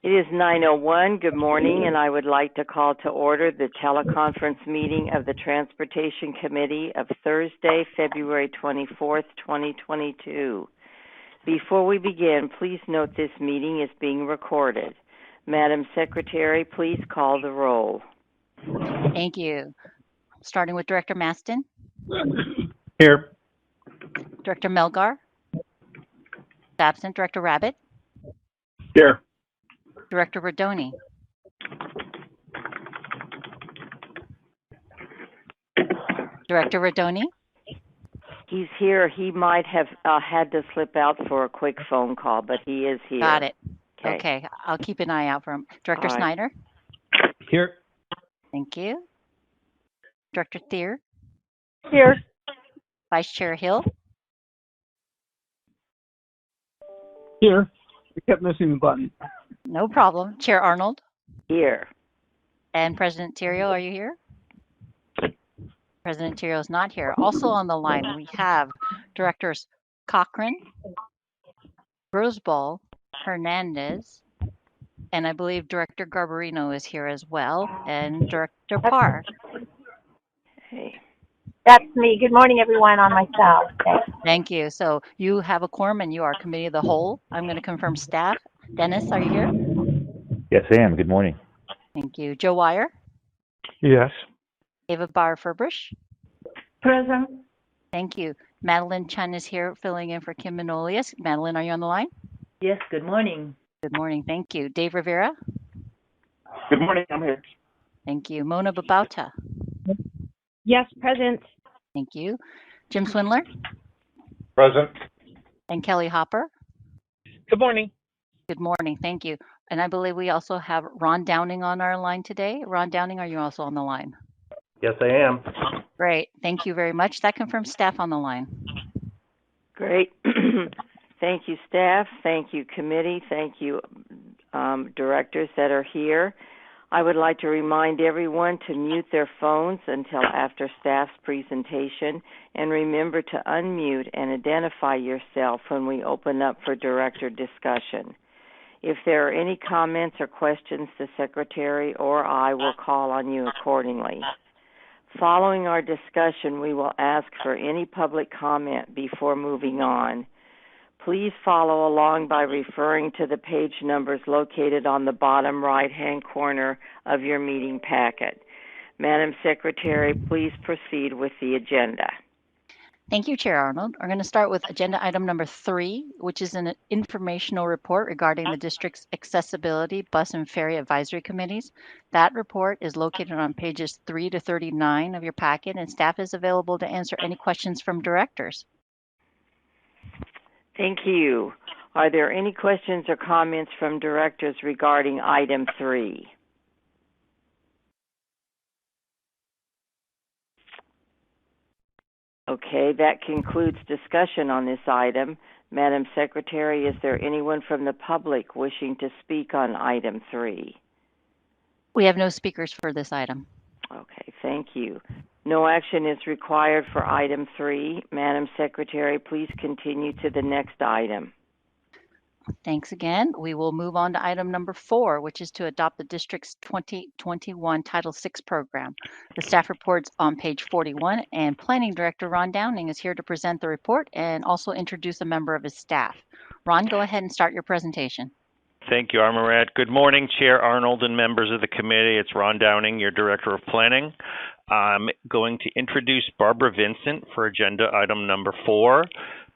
It is 9:01. Good morning, and I would like to call to order the teleconference meeting of the Transportation Committee of Thursday, February 24th, 2022. Before we begin, please note this meeting is being recorded. Madam Secretary, please call the roll. Thank you. Starting with Director Maston, Here. Director Melgar, absent Director Rabbit, Here. Director Rodoni, Director Rodoni. He's here. He might have had to slip out for a quick phone call, but he is here. Got it. Okay. I'll keep an eye out for him. Director All right. Snyder. Here. Thank you. Director Thier, Here. Vice Chair Hill, Here. We kept missing the button. no problem. Chair Arnold Here. and President Theriault, are you here? President Theriault is not here. Also on the line, we have Directors Cochran, Roseball, Hernandez, and I believe Director Garbarino is here as well, and Director Parr. Hey. That's me. Good morning, everyone, on my cell. Okay. Thank you. So you have a quorum and you are committee of the whole. I'm going to confirm staff. Dennis, are you here? Yes, I am. Good morning. Thank you. Joe Wire, Yes. Ava Barr-Furbush. Present. Thank you. Madeline Chun is here filling in for Kim Manolius. Madeline, are you on the line? Yes, good morning. Good morning. Thank you. Dave Rivera. Good morning. I'm here. Thank you. Mona Babauta. Yes, present. Thank you. Jim Swindler Present. and Kelly Hopper. Good morning. Good morning. Thank you. And I believe we also have Ron Downing on our line today. Ron Downing, are you also on the line? Yes, I am. Great. Thank you very much. That confirms staff on the line. Great. Thank you, staff. Thank you, committee. Thank you, directors that are here. I would like to remind everyone to mute their phones until after staff's presentation, and remember to unmute and identify yourself when we open up for director discussion. If there are any comments or questions, the secretary or I will call on you accordingly. Following our discussion, we will ask for any public comment before moving on. Please follow along by referring to the page numbers located on the bottom right-hand corner of your meeting packet. Madam Secretary, please proceed with the agenda. Thank you, Chair Arnold. We're going to start with agenda item number 3, which is an informational report regarding the district's accessibility bus and ferry advisory committees. That report is located on pages 3 to 39 of your packet, and staff is available to answer any questions from directors. Thank you. Are there any questions or comments from directors regarding item 3? Okay, that concludes discussion on this item. Madam Secretary, is there anyone from the public wishing to speak on item 3? We have no speakers for this item. Okay, thank you. No action is required for item 3. Madam Secretary, please continue to the next item. Thanks again. We will move on to item number 4, which is to adopt the district's 2021 Title VI program. The staff report's on page 41, and Planning Director Ron Downing is here to present the report and also introduce a member of his staff. Ron, go ahead and start your presentation. Thank you, Armoret. Good morning, Chair Arnold and members of the committee. It's Ron Downing, your Director of Planning. I'm going to introduce Barbara Vincent for agenda item number 4.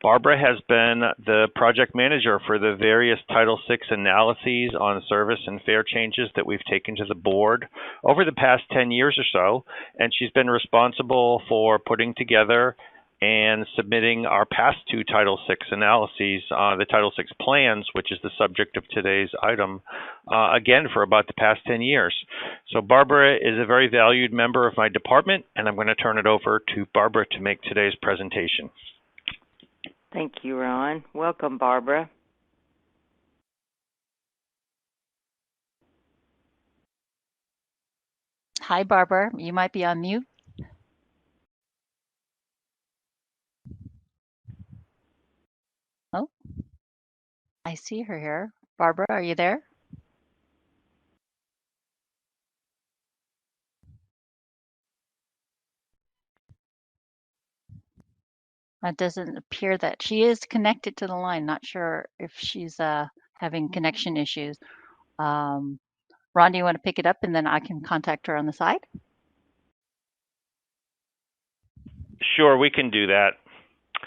Barbara has been the project manager for the various Title VI analyses on service and fare changes that we've taken to the board over the past 10 years or so, and she's been responsible for putting together and submitting our past 2 Title VI analyses, the Title VI plans, which is the subject of today's item, again for about the past 10 years. So Barbara is a very valued member of my department, and I'm going to turn it over to Barbara to make today's presentation. Thank you, Ron. Welcome, Barbara. Hi, Barbara. You might be on mute. Oh, I see her here. Barbara, are you there? It doesn't appear that she is connected to the line. Not sure if she's having connection issues. Ron, do you want to pick it up and then I can contact her on the side? Sure, we can do that.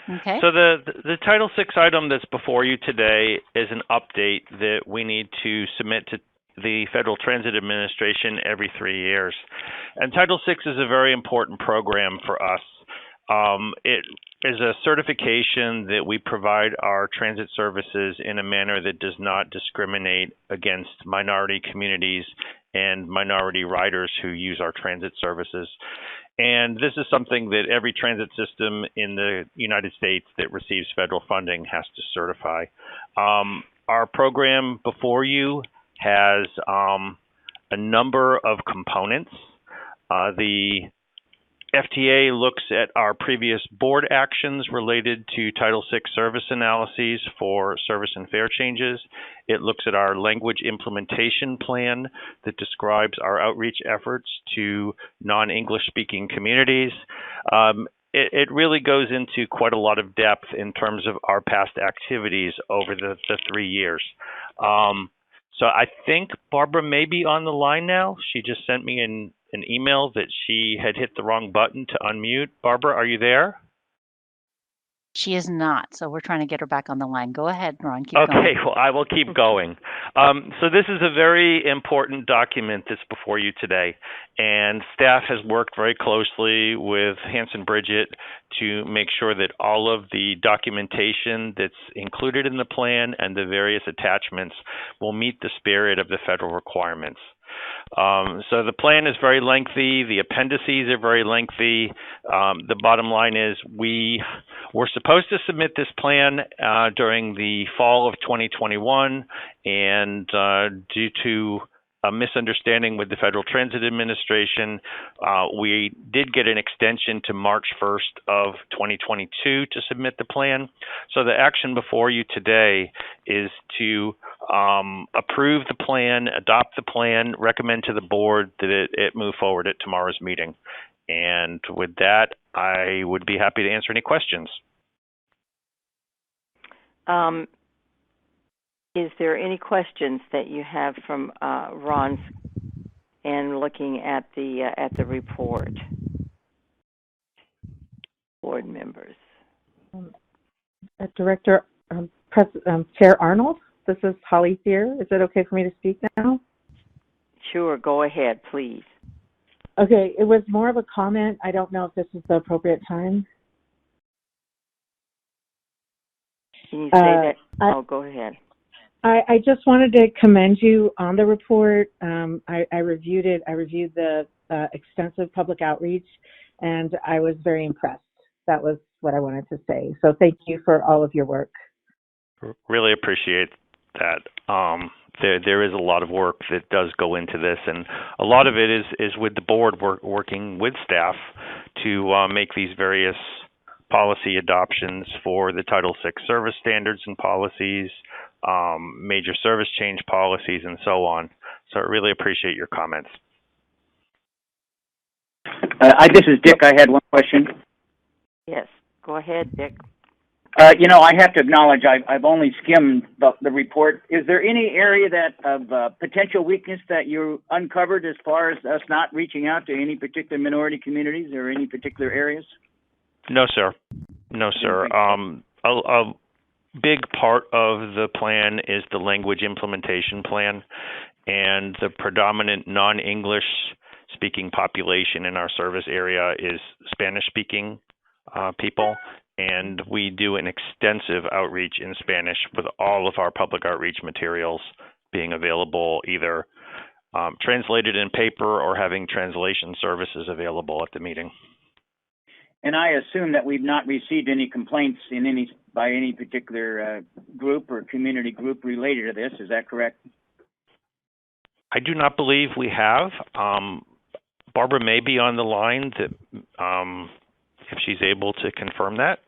Okay. So the Title VI item that's before you today is an update that we need to submit to the Federal Transit Administration every 3 years. And Title VI is a very important program for us. It is a certification that we provide our transit services in a manner that does not discriminate against minority communities and minority riders who use our transit services. And this is something that every transit system in the United States that receives federal funding has to certify. Our program before you has a number of components. The FTA looks at our previous board actions related to Title VI service analyses for service and fare changes. It looks at our language implementation plan that describes our outreach efforts to non-English speaking communities. It really goes into quite a lot of depth in terms of our past activities over the 3 years. So I think Barbara may be on the line now. She just sent me an email that she had hit the wrong button to unmute. Barbara, are you there? She is not, so we're trying to get her back on the line. Go ahead, Ron, keep going. Okay, well, I will keep going. So this is a very important document that's before you today, and staff has worked very closely with Hanson Bridget to make sure that all of the documentation that's included in the plan and the various attachments will meet the spirit of the federal requirements. So the plan is very lengthy. The appendices are very lengthy. The bottom line is we were supposed to submit this plan during the fall of 2021, and due to a misunderstanding with the Federal Transit Administration, we did get an extension to March 1st of 2022 to submit the plan. So the action before you today is to approve the plan, adopt the plan, recommend to the board that it move forward at tomorrow's meeting. And with that, I would be happy to answer any questions. Is there any questions that you have from Ron's and looking at the report? Board members. Director, Chair Arnold, this is Holly here. Is it okay for me to speak now? Sure, go ahead, please. Okay, it was more of a comment. I don't know if this is the appropriate time. Can you say that? Go ahead. I just wanted to commend you on the report. I reviewed it. I reviewed the extensive public outreach, and I was very impressed. That was what I wanted to say. So thank you for all of your work. Really appreciate that. There is a lot of work that does go into this, and a lot of it is with the board working with staff to make these various policy adoptions for the Title VI service standards and policies, major service change policies, and so on. So I really appreciate your comments. This is Dick. I had one question. Yes, go ahead, Dick. I have to acknowledge I've only skimmed the report. Is there any area of potential weakness that you uncovered as far as us not reaching out to any particular minority communities or any particular areas? No, sir. No, sir. A big part of the plan is the language implementation plan, and the predominant non-English speaking population in our service area is Spanish speaking people, and we do an extensive outreach in Spanish with all of our public outreach materials being available either translated in paper or having translation services available at the meeting. And I assume that we've not received any complaints by any particular group or community group related to this. Is that correct? I do not believe we have. Barbara may be on the line if she's able to confirm that.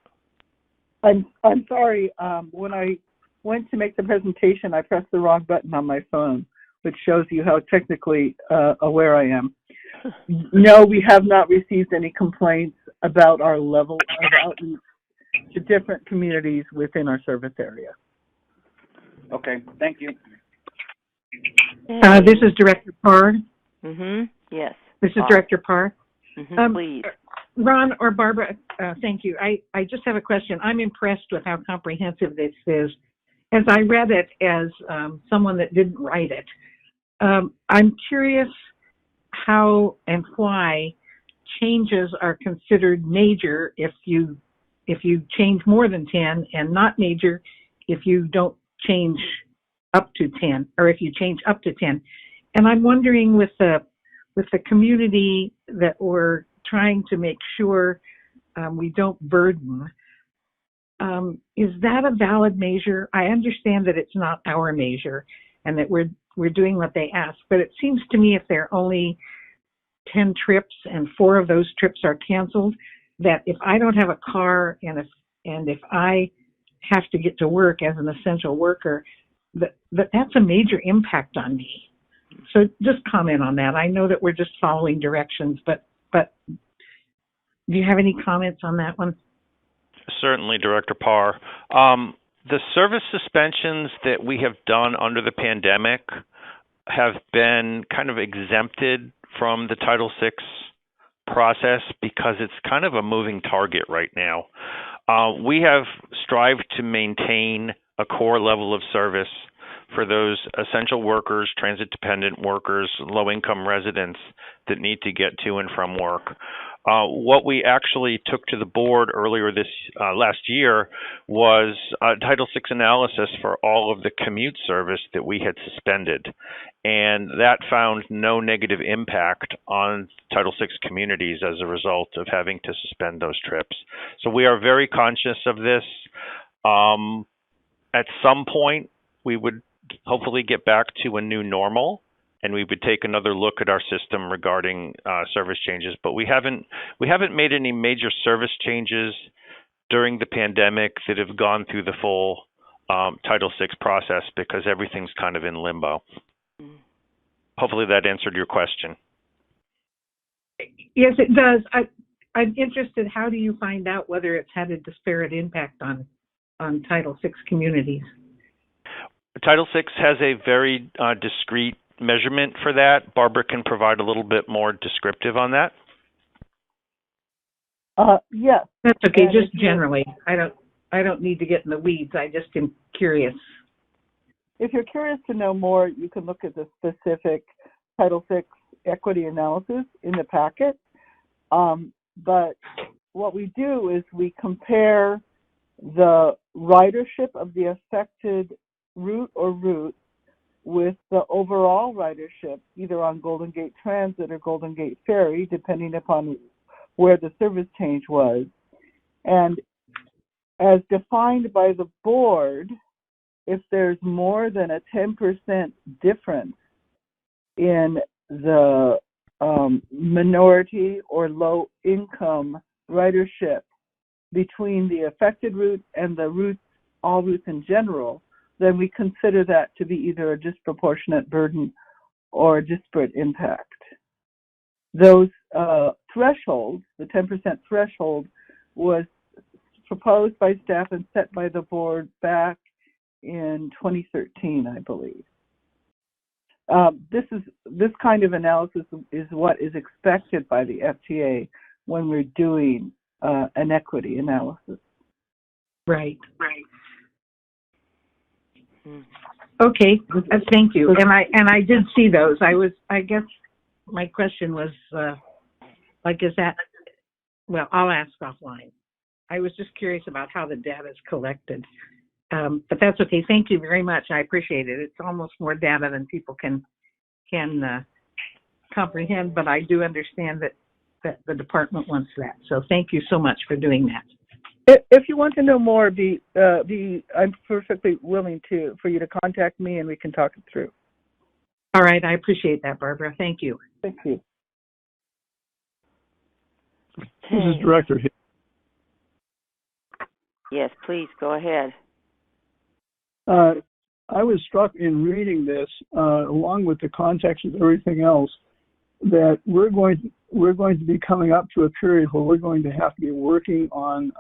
I'm sorry. When I went to make the presentation, I pressed the wrong button on my phone, which shows you how technically aware I am. No, we have not received any complaints about our level of outreach. to different communities within our service area. Okay, thank you. This is Director Parr. Yes. This is Director Parr. Please. Ron or Barbara, thank you. I just have a question. I'm impressed with how comprehensive this is. As I read it as someone that didn't write it, I'm curious how and why changes are considered major if you change more than 10, and not major if you don't change up to 10, or if you change up to 10. And I'm wondering, with the community that we're trying to make sure we don't burden, is that a valid measure? I understand that it's not our measure and that we're doing what they ask, but it seems to me if there are only 10 trips and 4 of those trips are canceled, that if I don't have a car and if I have to get to work as an essential worker, that's a major impact on me. So just comment on that. I know that we're just following directions, but do you have any comments on that one? Certainly, Director Parr. The service suspensions that we have done under the pandemic have been kind of exempted from the Title VI process because it's kind of a moving target right now. We have strived to maintain a core level of service for those essential workers, transit-dependent workers, low-income residents that need to get to and from work. What we actually took to the board earlier this last year was a Title VI analysis for all of the commute service that we had suspended, and that found no negative impact on Title VI communities as a result of having to suspend those trips. So we are very conscious of this. At some point, we would hopefully get back to a new normal, and we would take another look at our system regarding service changes. But we haven't made any major service changes during the pandemic that have gone through the full Title VI process because everything's kind of in limbo. Hopefully that answered your question. Yes, it does. I'm interested, how do you find out whether it's had a disparate impact on Title VI communities? Title VI has a very discrete measurement for that. Barbara can provide a little bit more descriptive on that. Yes. That's okay, just generally. I don't need to get in the weeds. I just am curious. If you're curious to know more, you can look at the specific Title VI equity analysis in the packet. But what we do is we compare the ridership of the affected route or routes with the overall ridership, either on Golden Gate Transit or Golden Gate Ferry, depending upon where the service change was. And as defined by the board, if there's more than a 10% difference in the minority or low income ridership between the affected route and the routes, all routes in general, then we consider that to be either a disproportionate burden or a disparate impact. Those thresholds, the 10% threshold, was proposed by staff and set by the board back in 2013, I believe. This kind of analysis is what is expected by the FTA when we're doing an equity analysis. Right. Okay, thank you. And I did see those. I guess my question was, is that, well, I'll ask offline. I was just curious about how the data is collected. But that's okay. Thank you very much. I appreciate it. It's almost more data than people can comprehend, but I do understand that the department wants that. So thank you so much for doing that. If you want to know more, I'm perfectly willing for you to contact me and we can talk it through. All right, I appreciate that, Barbara. Thank you. Thank you. This is Director Hill. Yes, please, go ahead. I was struck in reading this, along with the context of everything else, that we're going to be coming up to a period where we're going to have to be working on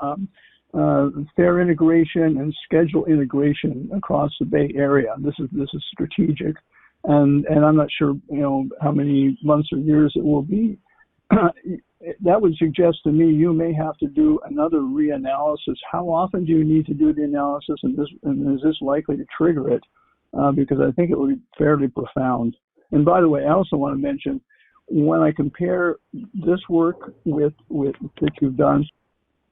fare integration and schedule integration across the Bay Area. This is strategic, and I'm not sure how many months or years it will be. That would suggest to me you may have to do another reanalysis. How often do you need to do the analysis, and is this likely to trigger it? Because I think it would be fairly profound. And by the way, I also want to mention, when I compare this work with that you've done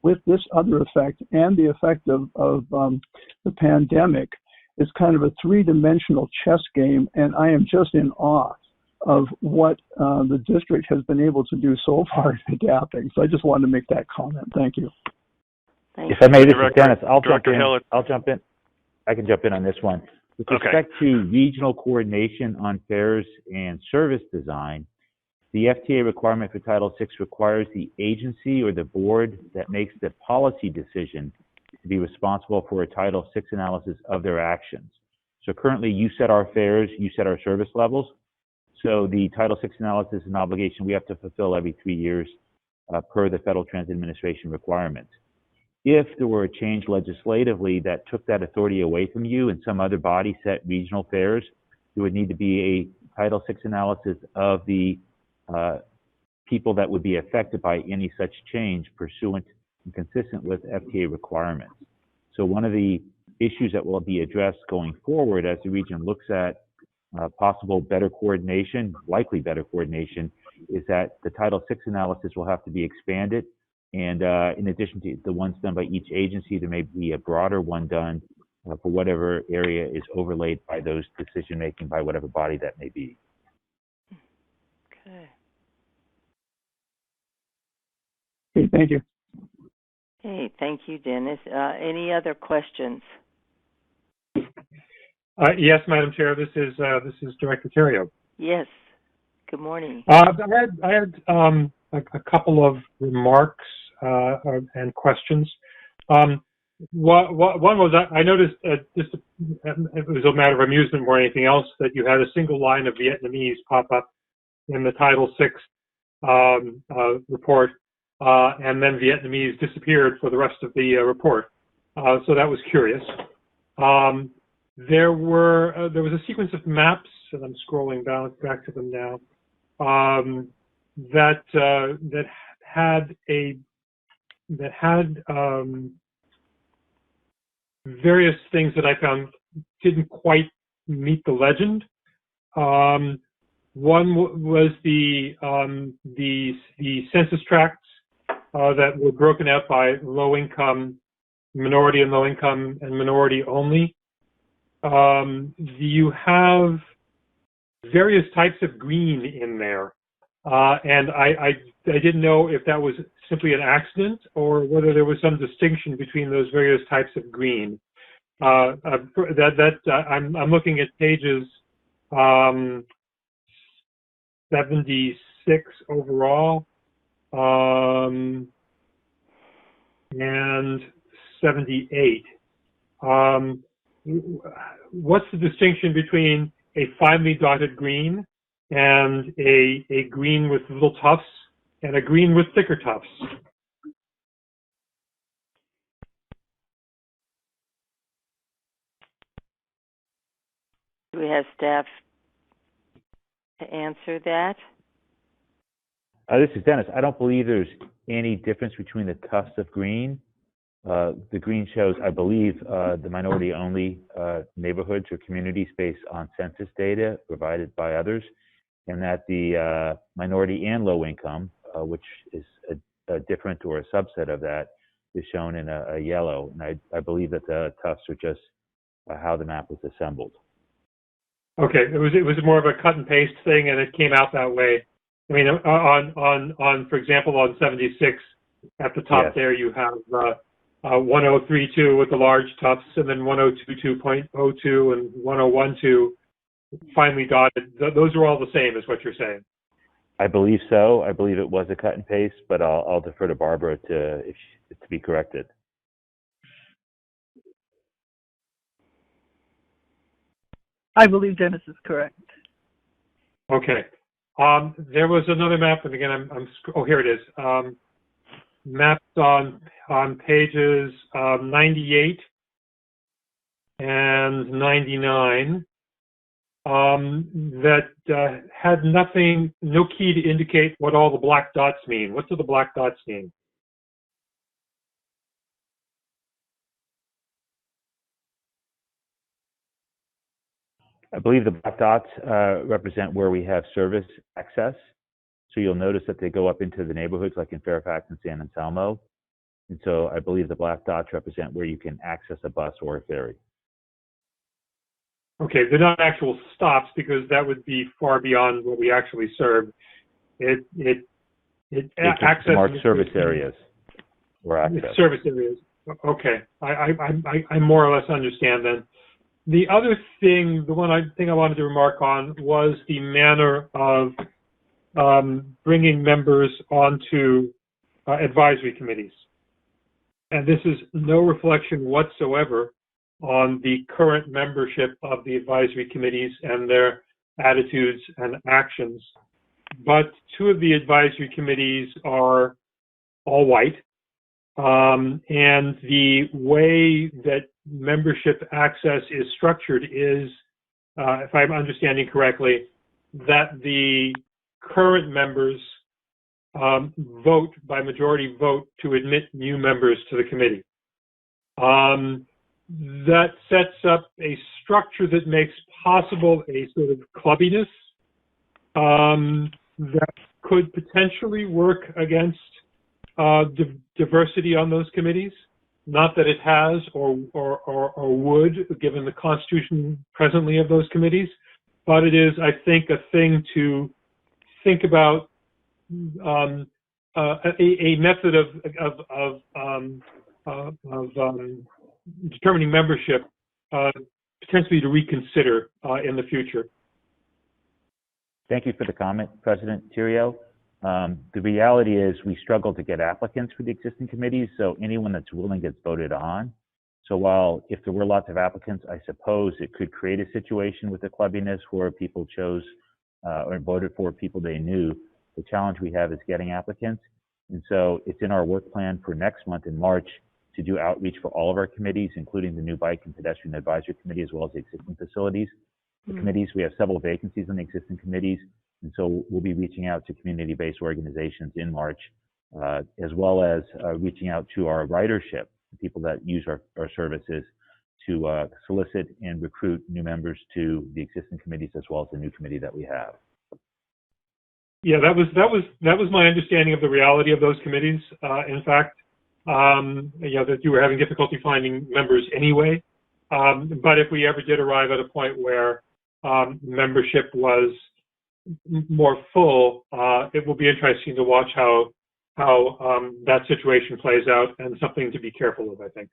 with this other effect and the effect of the pandemic, it's kind of a three-dimensional chess game, and I am just in awe of what the district has been able to do so far in adapting. So I just wanted to make that comment. Thank you. If I may, this is Dennis. I'll jump in. I can jump in on this one. With respect to regional coordination on fares and service design, the FTA requirement for Title VI requires the agency or the board that makes the policy decision to be responsible for a Title VI analysis of their actions. So currently, you set our fares, you set our service levels. So the Title VI analysis is an obligation we have to fulfill every 3 years per the Federal Transit Administration requirements. If there were a change legislatively that took that authority away from you and some other body set regional fares, there would need to be a Title VI analysis of the people that would be affected by any such change pursuant and consistent with FTA requirements. So one of the issues that will be addressed going forward as the region looks at possible better coordination, likely better coordination, is that the Title VI analysis will have to be expanded. And in addition to the ones done by each agency, there may be a broader one done for whatever area is overlaid by those decision-making by whatever body that may be. Okay. Okay, thank you. Hey, thank you, Dennis. Any other questions? Yes, Madam Chair. This is Director Terrio. Yes. Good morning. I had a couple of remarks and questions. One was I noticed just it was a matter of amusement more than anything else that you had a single line of Vietnamese pop up in the Title VI report, and then Vietnamese disappeared for the rest of the report. So that was curious. There was a sequence of maps, and I'm scrolling back to them now, that had various things that I found didn't quite meet the legend. One was the census tracts that were broken out by low income, minority and low income, and minority only. You have various types of green in there, and I didn't know if that was simply an accident or whether there was some distinction between those various types of green. I'm looking at pages 76 overall and 78. What's the distinction between a finely dotted green and a green with little tufts and a green with thicker tufts? Do we have staff to answer that? This is Dennis. I don't believe there's any difference between the tufts of green. The green shows, I believe, the minority-only neighborhoods or communities based on census data provided by others, and that the minority and low income, which is a different or a subset of that, is shown in a yellow. And I believe that the tufts are just how the map was assembled. Okay, it was more of a cut and paste thing, and it came out that way. I mean, on for example, on 76 at the top, yes, there you have 1032 with the large tufts, and then 1022.02 and 1012 finely dotted. Those are all the same, is what you're saying? I believe so. I believe it was a cut and paste, but I'll defer to Barbara to be corrected. I believe Dennis is correct. Okay. There was another map, and again, oh, here it is. maps on pages 98 and 99 that had nothing, no key to indicate what all the black dots mean. What do the black dots mean? I believe the black dots represent where we have service access. So you'll notice that they go up into the neighborhoods like in Fairfax and San Anselmo. And so I believe the black dots represent where you can access a bus or a ferry. Okay, they're not actual stops because that would be far beyond what we actually serve. It access marked service areas or access. Service areas. Okay, I more or less understand then. The other thing, the one thing I wanted to remark on was the manner of bringing members onto advisory committees. And this is no reflection whatsoever on the current membership of the advisory committees and their attitudes and actions. But two of the advisory committees are all white. And the way that membership access is structured is, if I'm understanding correctly, that the current members vote by majority vote to admit new members to the committee. That sets up a structure that makes possible a sort of clubbiness that could potentially work against diversity on those committees. Not that it has or would, given the constitution presently of those committees, but it is, I think, a thing to think about, a method of determining membership, potentially to reconsider in the future. Thank you for the comment, President Theriault. The reality is we struggle to get applicants for the existing committees, so anyone that's willing gets voted on. So while if there were lots of applicants, I suppose it could create a situation with the clubbiness where people chose or voted for people they knew. The challenge we have is getting applicants. And so it's in our work plan for next month in March to do outreach for all of our committees, including the new Bike and Pedestrian Advisory Committee, as well as the existing facilities. The committees, we have several vacancies on the existing committees. And so we'll be reaching out to community-based organizations in March, as well as reaching out to our ridership, the people that use our services, to solicit and recruit new members to the existing committees as well as the new committee that we have. Yeah, that was my understanding of the reality of those committees. In fact, that you were having difficulty finding members anyway. But if we ever did arrive at a point where membership was more full, it will be interesting to watch how that situation plays out, and something to be careful of, I think.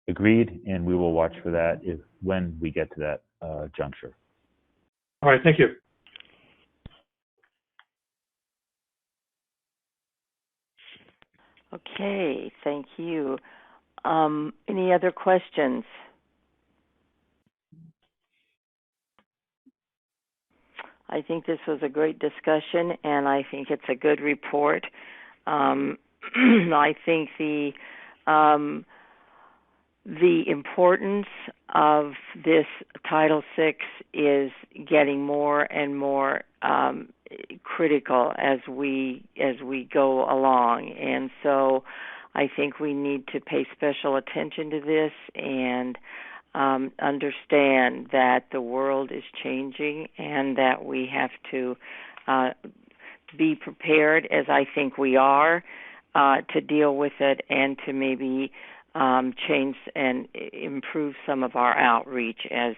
Agreed, and we will watch for that when we get to that juncture. All right, thank you. Okay, thank you. Any other questions? I think this was a great discussion, and I think it's a good report. I think the importance of this Title VI is getting more and more critical as we go along, and so I think we need to pay special attention to this and understand that the world is changing and that we have to be prepared, as I think we are, to deal with it and to maybe change and improve some of our outreach, as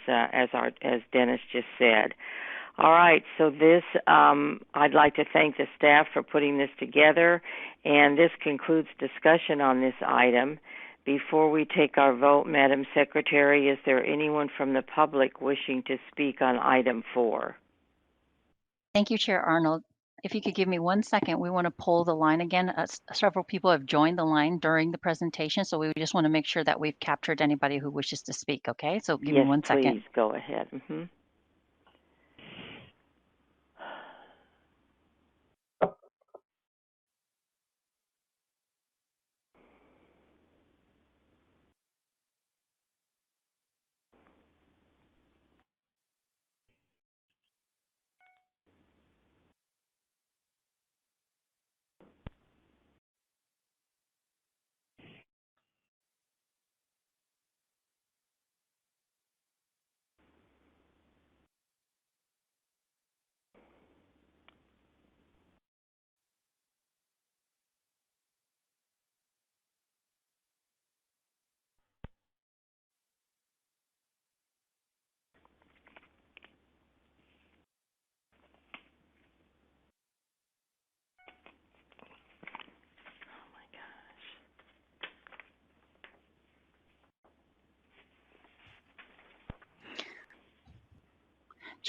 Dennis just said. All right, so this, I'd like to thank the staff for putting this together, and this concludes discussion on this item. Before we take our vote, Madam Secretary, is there anyone from the public wishing to speak on item 4? Thank you, Chair Arnold. If you could give me 1 second, we want to pull the line again. Several people have joined the line during the presentation, so we just want to make sure that we've captured anybody who wishes to speak, okay? So give me 1 second. Yes, please, go ahead.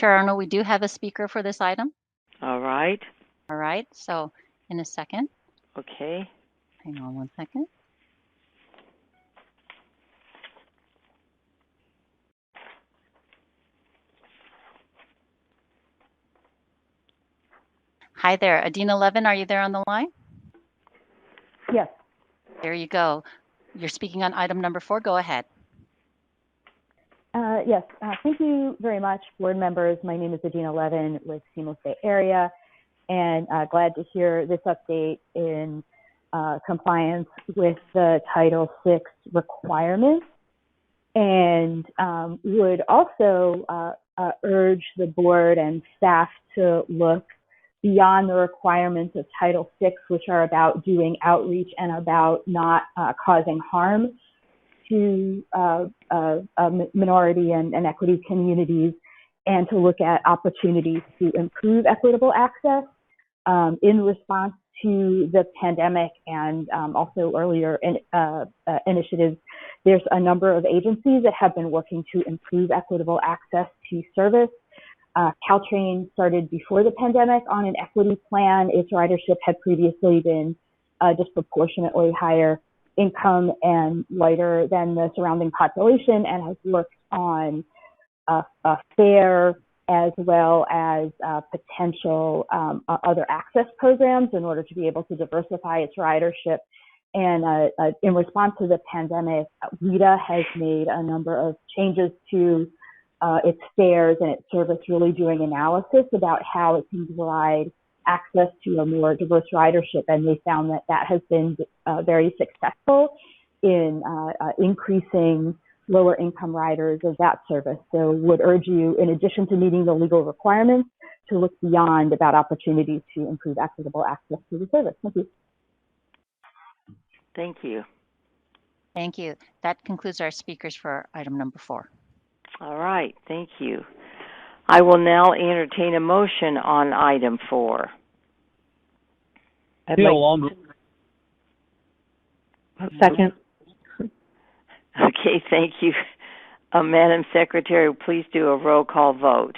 Chair Arnold, we do have a speaker for this item. All right. All right, so in a second. Okay. Hang on one second. Hi there, Adina Levin, are you there on the line? Yes. There you go. You're speaking on item number 4. Go ahead. Yes. Thank you very much, board members. My name is Adina Levin with Seamless Bay Area, and glad to hear this update in compliance with the Title VI requirements, and would also urge the board and staff to look beyond the requirements of Title VI, which are about doing outreach and about not causing harm to minority and equity communities, and to look at opportunities to improve equitable access in response to the pandemic and also earlier initiatives. There's a number of agencies that have been working to improve equitable access to service. Caltrain started before the pandemic on an equity plan. Its ridership had previously been disproportionately higher income and lighter than the surrounding population, and has worked on a fare as well as potential other access programs in order to be able to diversify its ridership. And in response to the pandemic, WIDA has made a number of changes to its fares and its service, really doing analysis about how it can provide access to a more diverse ridership, and they found that that has been very successful in increasing lower income riders of that service. So would urge you, in addition to meeting the legal requirements, to look beyond about opportunities to improve equitable access to the service. Thank you. Thank you. Thank you. That concludes our speakers for item number 4. All right, thank you. I will now entertain a motion on item 4. Second. Okay, thank you. Madam Secretary, please do a roll call vote.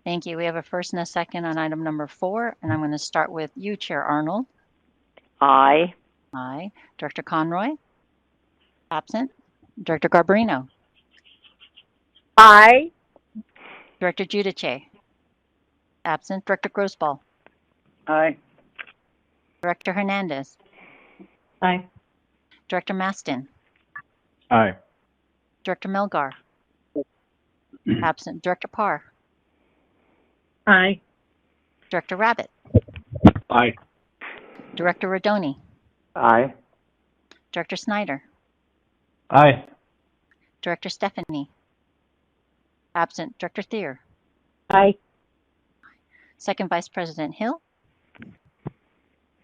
Thank you. We have a first and a second on item number 4, and I'm going to start with you, Chair Arnold. Aye. Aye. Director Conroy? Absent. Director Garbarino? Aye. Director Giudice? Absent. Director Grossball? Aye. Director Hernandez? Aye. Director Mastin? Aye. Director Melgar? Absent. Director Parr? Aye. Director Rabbit? Aye. Director Rodoni? Aye. Director Snyder? Aye. Director Stephanie? Absent. Director Thier? Aye. Second Vice President Hill?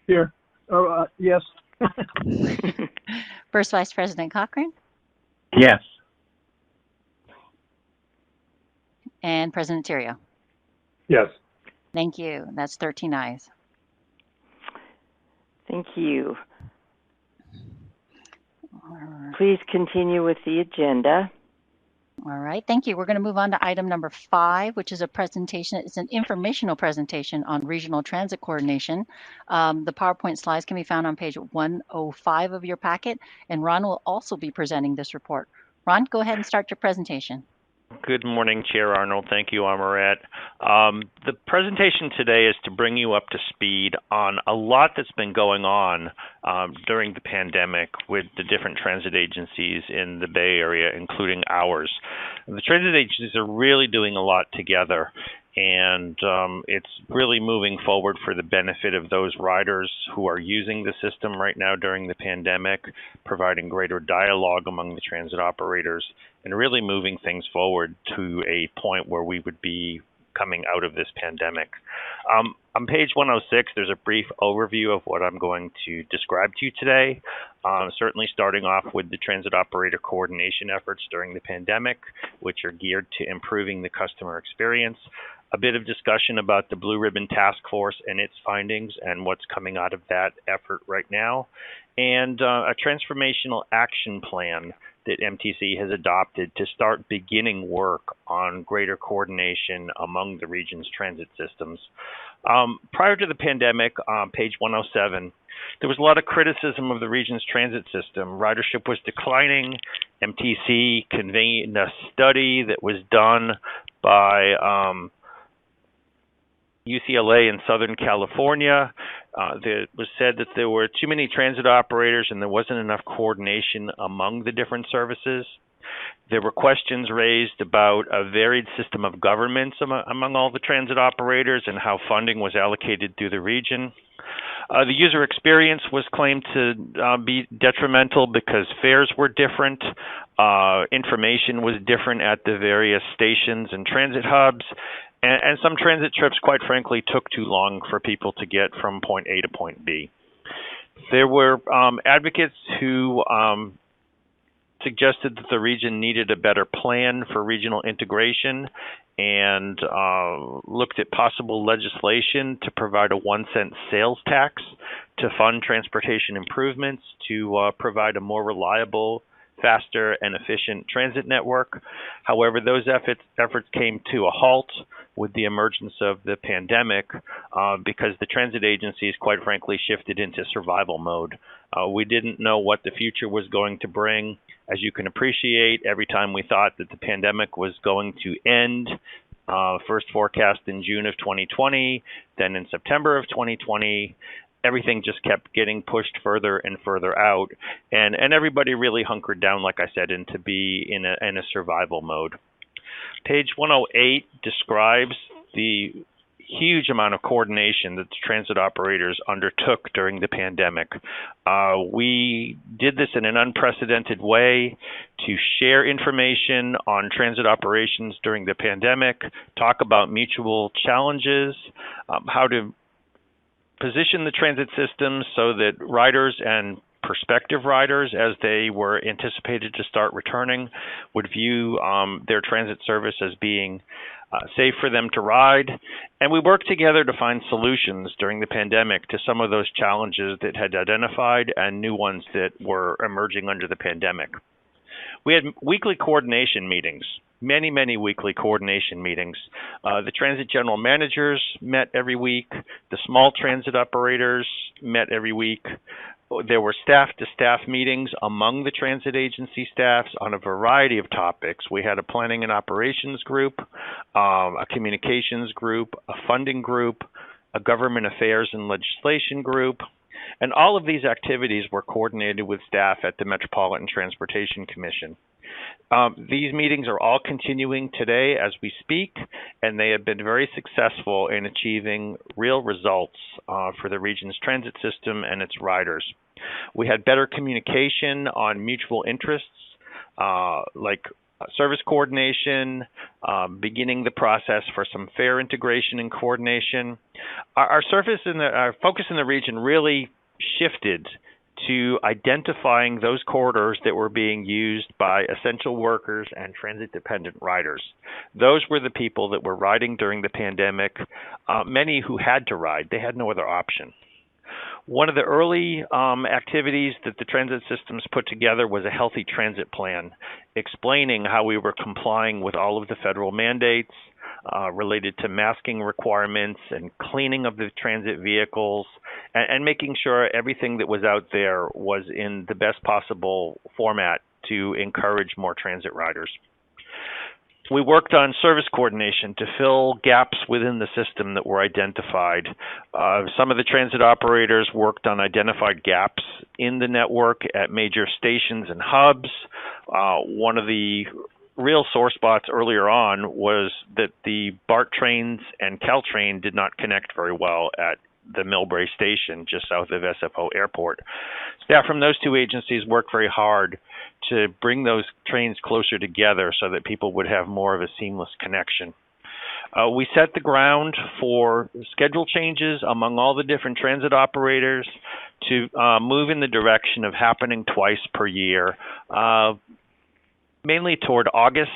Here. Yes. First Vice President Cochran? Yes. And President Terrio? Yes. Thank you. That's 13 ayes. Thank you. Please continue with the agenda. All right, thank you. We're going to move on to item number 5, which is a presentation. It's an informational presentation on regional transit coordination. The PowerPoint slides can be found on page 105 of your packet, and Ron will also be presenting this report. Ron, go ahead and start your presentation. Good morning, Chair Arnold. Thank you, Amaret. The presentation today is to bring you up to speed on a lot that's been going on during the pandemic with the different transit agencies in the Bay Area, including ours. The transit agencies are really doing a lot together, and it's really moving forward for the benefit of those riders who are using the system right now during the pandemic, providing greater dialogue among the transit operators, and really moving things forward to a point where we would be coming out of this pandemic. On page 106, there's a brief overview of what I'm going to describe to you today, certainly starting off with the transit operator coordination efforts during the pandemic, which are geared to improving the customer experience, a bit of discussion about the Blue Ribbon Task Force and its findings and what's coming out of that effort right now, and a transformational action plan that MTC has adopted to start beginning work on greater coordination among the region's transit systems. Prior to the pandemic, on page 107, there was a lot of criticism of the region's transit system. Ridership was declining. MTC convened a study that was done by UCLA in Southern California. It was said that there were too many transit operators and there wasn't enough coordination among the different services. There were questions raised about a varied system of governance among all the transit operators and how funding was allocated through the region. The user experience was claimed to be detrimental because fares were different, information was different at the various stations and transit hubs, and some transit trips, quite frankly, took too long for people to get from point A to point B. There were advocates who suggested that the region needed a better plan for regional integration and looked at possible legislation to provide a 1-cent sales tax to fund transportation improvements to provide a more reliable, faster, and efficient transit network. However, those efforts came to a halt with the emergence of the pandemic because the transit agencies, quite frankly, shifted into survival mode. We didn't know what the future was going to bring. As you can appreciate, every time we thought that the pandemic was going to end, first forecast in June of 2020, then in September of 2020, everything just kept getting pushed further and further out. And everybody really hunkered down, like I said, to be in a survival mode. Page 108 describes the huge amount of coordination that the transit operators undertook during the pandemic. We did this in an unprecedented way to share information on transit operations during the pandemic, talk about mutual challenges, how to position the transit system so that riders and prospective riders, as they were anticipated to start returning, would view their transit service as being safe for them to ride. And we worked together to find solutions during the pandemic to some of those challenges that had identified and new ones that were emerging under the pandemic. We had weekly coordination meetings, many weekly coordination meetings. The transit general managers met every week. The small transit operators met every week. There were staff-to-staff meetings among the transit agency staffs on a variety of topics. We had a planning and operations group, a communications group, a funding group, a government affairs and legislation group, and all of these activities were coordinated with staff at the Metropolitan Transportation Commission. These meetings are all continuing today as we speak, and they have been very successful in achieving real results for the region's transit system and its riders. We had better communication on mutual interests, like service coordination, beginning the process for some fare integration and coordination. Our focus in the region really shifted to identifying those corridors that were being used by essential workers and transit-dependent riders. Those were the people that were riding during the pandemic, many who had to ride. They had no other option. One of the early activities that the transit systems put together was a healthy transit plan, explaining how we were complying with all of the federal mandates related to masking requirements and cleaning of the transit vehicles, and making sure everything that was out there was in the best possible format to encourage more transit riders. We worked on service coordination to fill gaps within the system that were identified. Some of the transit operators worked on identified gaps in the network at major stations and hubs. One of the real sore spots earlier on was that the BART trains and Caltrain did not connect very well at the Millbrae station just south of SFO Airport. Staff from those two agencies worked very hard to bring those trains closer together so that people would have more of a seamless connection. We set the ground for schedule changes among all the different transit operators to move in the direction of happening twice per year, mainly toward August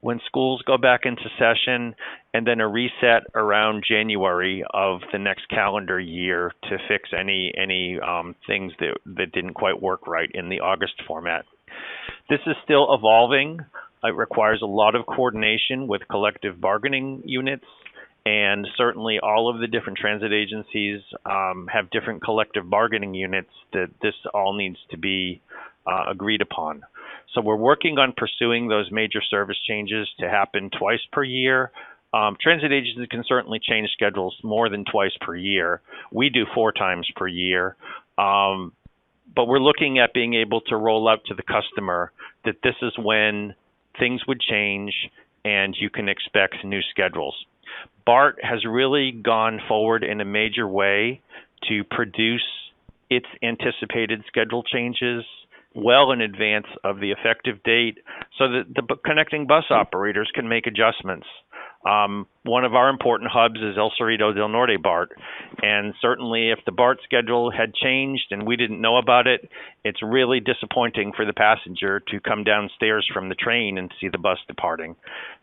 when schools go back into session, and then a reset around January of the next calendar year to fix any things that didn't quite work right in the August format. This is still evolving. It requires a lot of coordination with collective bargaining units, and certainly all of the different transit agencies have different collective bargaining units that this all needs to be agreed upon. So we're working on pursuing those major service changes to happen twice per year. Transit agencies can certainly change schedules more than twice per year. We do 4 times per year. But we're looking at being able to roll out to the customer that this is when things would change and you can expect new schedules. BART has really gone forward in a major way to produce its anticipated schedule changes well in advance of the effective date so that the connecting bus operators can make adjustments. One of our important hubs is El Cerrito del Norte BART, and certainly if the BART schedule had changed and we didn't know about it, it's really disappointing for the passenger to come downstairs from the train and see the bus departing.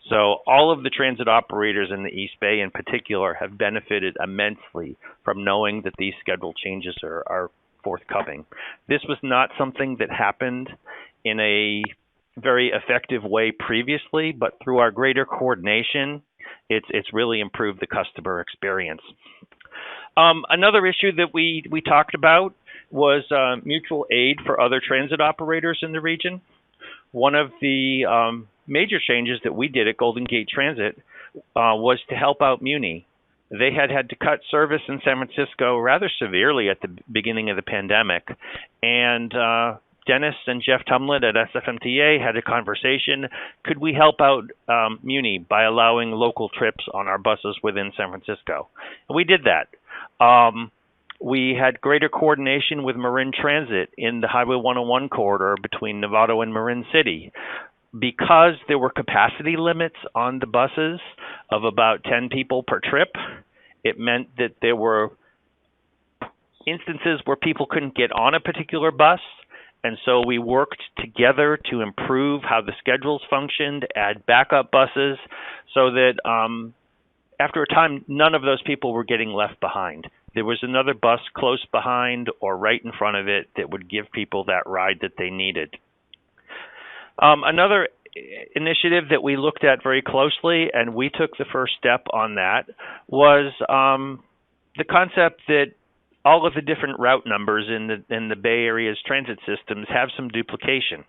So all of the transit operators in the East Bay in particular have benefited immensely from knowing that these schedule changes are forthcoming. This was not something that happened in a very effective way previously, but through our greater coordination, it's really improved the customer experience. Another issue that we talked about was mutual aid for other transit operators in the region. One of the major changes that we did at Golden Gate Transit was to help out Muni. They had to cut service in San Francisco rather severely at the beginning of the pandemic, and Dennis and Jeff Tumlin at SFMTA had a conversation. Could we help out Muni by allowing local trips on our buses within San Francisco? And we did that. We had greater coordination with Marin Transit in the Highway 101 corridor between Novato and Marin City. Because there were capacity limits on the buses of about 10 people per trip, it meant that there were instances where people couldn't get on a particular bus. And so we worked together to improve how the schedules functioned, add backup buses, so that after a time, none of those people were getting left behind. There was another bus close behind or right in front of it that would give people that ride that they needed. Another initiative that we looked at very closely, and we took the first step on that, was the concept that all of the different route numbers in the Bay Area's transit systems have some duplication.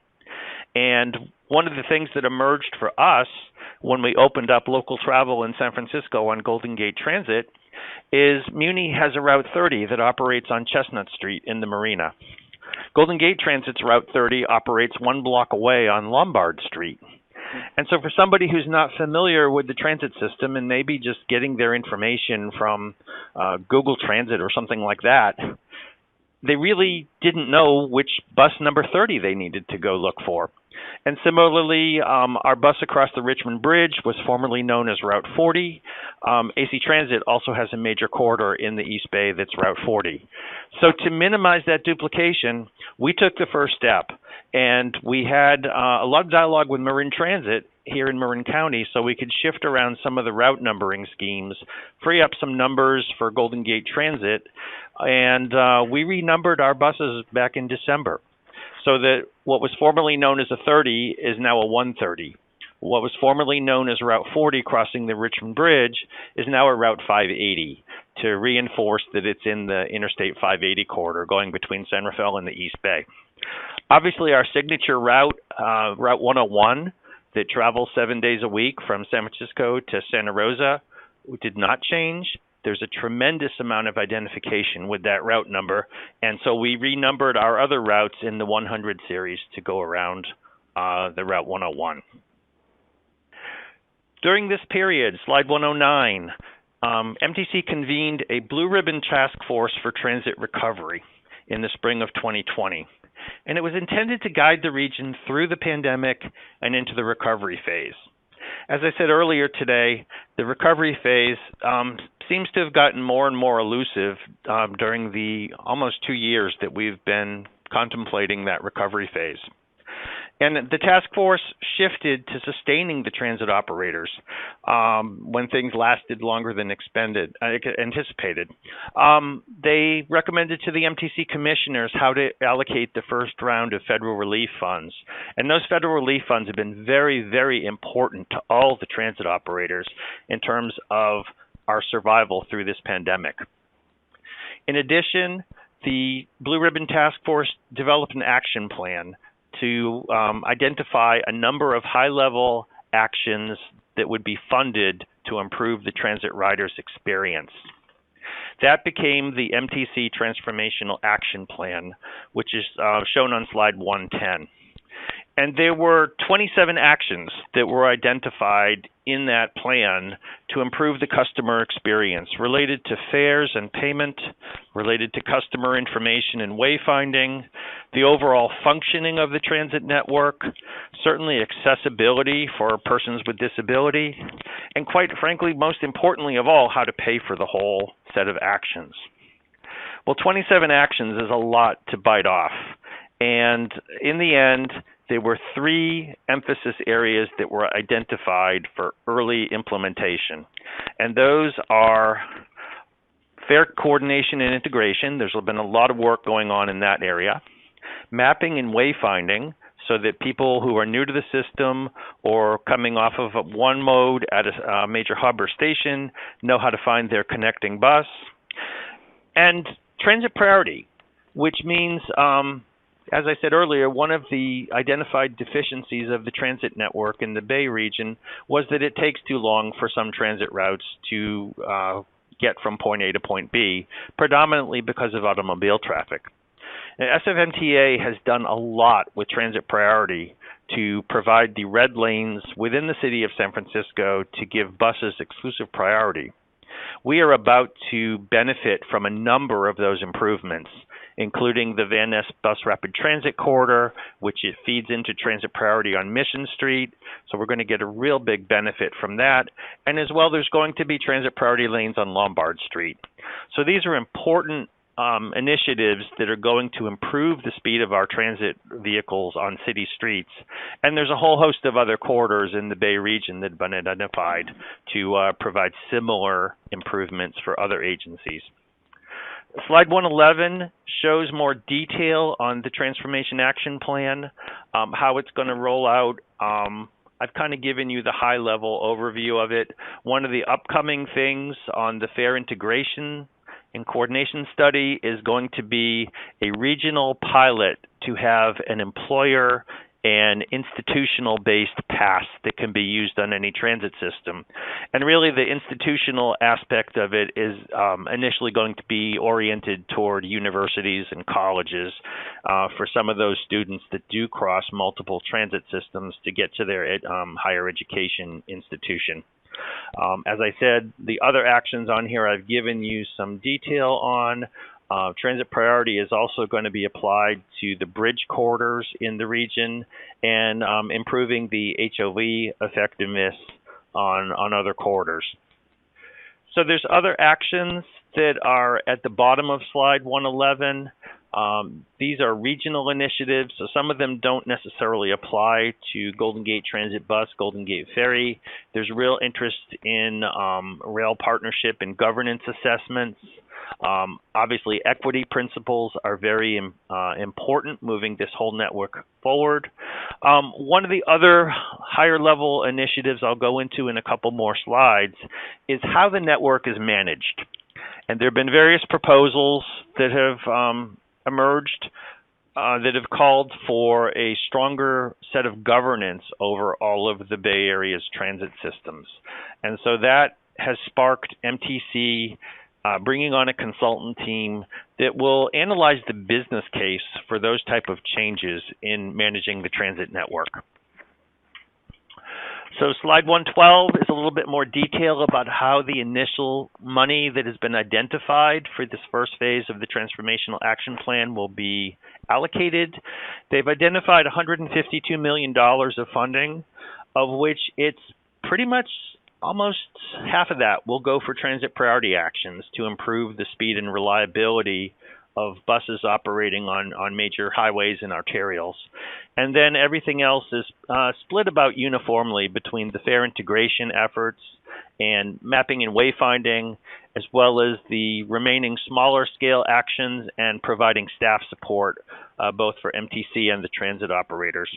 And one of the things that emerged for us when we opened up local travel in San Francisco on Golden Gate Transit is Muni has a Route 30 that operates on Chestnut Street in the Marina. Golden Gate Transit's Route 30 operates 1 block away on Lombard Street. And so for somebody who's not familiar with the transit system and maybe just getting their information from Google Transit or something like that, they really didn't know which bus number 30 they needed to go look for. And similarly, our bus across the Richmond Bridge was formerly known as Route 40. AC Transit also has a major corridor in the East Bay that's Route 40. So to minimize that duplication, we took the first step. And we had a lot of dialogue with Marin Transit here in Marin County so we could shift around some of the route numbering schemes, free up some numbers for Golden Gate Transit, and we renumbered our buses back in December so that what was formerly known as a 30 is now a 130. What was formerly known as Route 40 crossing the Richmond Bridge is now a Route 580 to reinforce that it's in the Interstate 580 corridor going between San Rafael and the East Bay. Obviously, our signature route, Route 101, that travels 7 days a week from San Francisco to Santa Rosa, did not change. There's a tremendous amount of identification with that route number, and so we renumbered our other routes in the 100 series to go around the Route 101. During this period, slide 109, MTC convened a Blue Ribbon Task Force for Transit Recovery in the spring of 2020. And it was intended to guide the region through the pandemic and into the recovery phase. As I said earlier today, the recovery phase seems to have gotten more and more elusive during the almost 2 years that we've been contemplating that recovery phase. And the task force shifted to sustaining the transit operators when things lasted longer than anticipated. They recommended to the MTC commissioners how to allocate the first round of federal relief funds. And those federal relief funds have been very, very important to all the transit operators in terms of our survival through this pandemic. In addition, the Blue Ribbon Task Force developed an action plan to identify a number of high-level actions that would be funded to improve the transit riders' experience. That became the MTC Transformational Action Plan, which is shown on slide 110. And there were 27 actions that were identified in that plan to improve the customer experience related to fares and payment, related to customer information and wayfinding, the overall functioning of the transit network, certainly accessibility for persons with disability, and quite frankly, most importantly of all, how to pay for the whole set of actions. Well, 27 actions is a lot to bite off. And in the end, there were 3 emphasis areas that were identified for early implementation. And those are fare coordination and integration. There's been a lot of work going on in that area. Mapping and wayfinding, so that people who are new to the system or coming off of one mode at a major hub or station know how to find their connecting bus. And transit priority, which means as I said earlier, one of the identified deficiencies of the transit network in the Bay region was that it takes too long for some transit routes to get from point A to point B, predominantly because of automobile traffic. And SFMTA has done a lot with transit priority to provide the red lanes within the city of San Francisco to give buses exclusive priority. We are about to benefit from a number of those improvements, including the Van Ness Bus Rapid Transit Corridor, which it feeds into transit priority on Mission Street. So we're going to get a real big benefit from that. And as well, there's going to be transit priority lanes on Lombard Street. So these are important initiatives that are going to improve the speed of our transit vehicles on city streets. And there's a whole host of other corridors in the Bay region that have been identified to provide similar improvements for other agencies. Slide 111 shows more detail on the Transformation Action Plan, how it's going to roll out. I've kind of given you the high-level overview of it. One of the upcoming things on the fare integration and coordination study is going to be a regional pilot to have an employer and institutional-based pass that can be used on any transit system. And really the institutional aspect of it is initially going to be oriented toward universities and colleges for some of those students that do cross multiple transit systems to get to their higher education institution. As I said, the other actions on here I've given you some detail on. Transit priority is also going to be applied to the bridge corridors in the region and improving the HOV effectiveness on other corridors. So there's other actions that are at the bottom of slide 111. These are regional initiatives, so some of them don't necessarily apply to Golden Gate Transit Bus, Golden Gate Ferry. There's real interest in rail partnership and governance assessments. Obviously, equity principles are very important moving this whole network forward. One of the other higher level initiatives I'll go into in a couple more slides is how the network is managed. And there have been various proposals that have emerged that have called for a stronger set of governance over all of the Bay Area's transit systems. And so that has sparked MTC bringing on a consultant team that will analyze the business case for those type of changes in managing the transit network. So slide 112 is a little bit more detail about how the initial money that has been identified for this first phase of the Transformational Action Plan will be allocated. They've identified $152 million of funding, of which it's pretty much almost half of that will go for transit priority actions to improve the speed and reliability of buses operating on major highways and arterials. And then everything else is split about uniformly between the fare integration efforts and mapping and wayfinding, as well as the remaining smaller scale actions and providing staff support, both for MTC and the transit operators.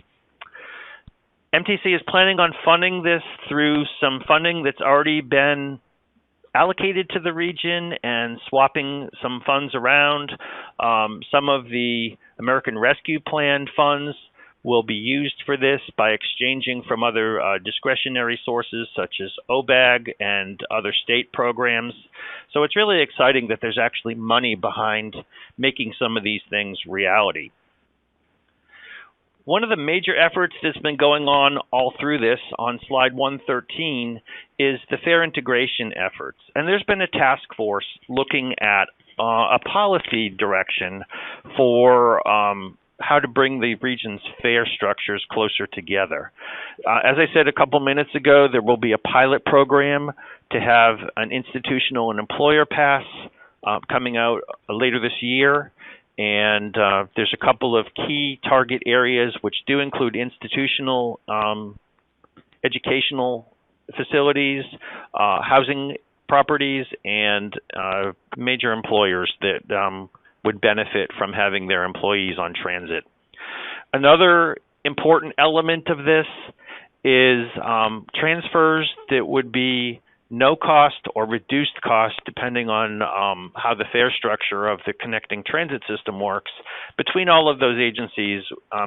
MTC is planning on funding this through some funding that's already been allocated to the region and swapping some funds around. Some of the American Rescue Plan funds will be used for this by exchanging from other discretionary sources such as OBAG and other state programs. So it's really exciting that there's actually money behind making some of these things reality. One of the major efforts that's been going on all through this, on slide 113, is the fare integration efforts. And there's been a task force looking at a policy direction for how to bring the region's fare structures closer together. As I said a couple minutes ago, there will be a pilot program to have an institutional and employer pass coming out later this year. And there's a couple of key target areas which do include institutional educational facilities, housing properties, and major employers that would benefit from having their employees on transit. Another important element of this is transfers that would be no cost or reduced cost, depending on how the fare structure of the connecting transit system works, between all of those agencies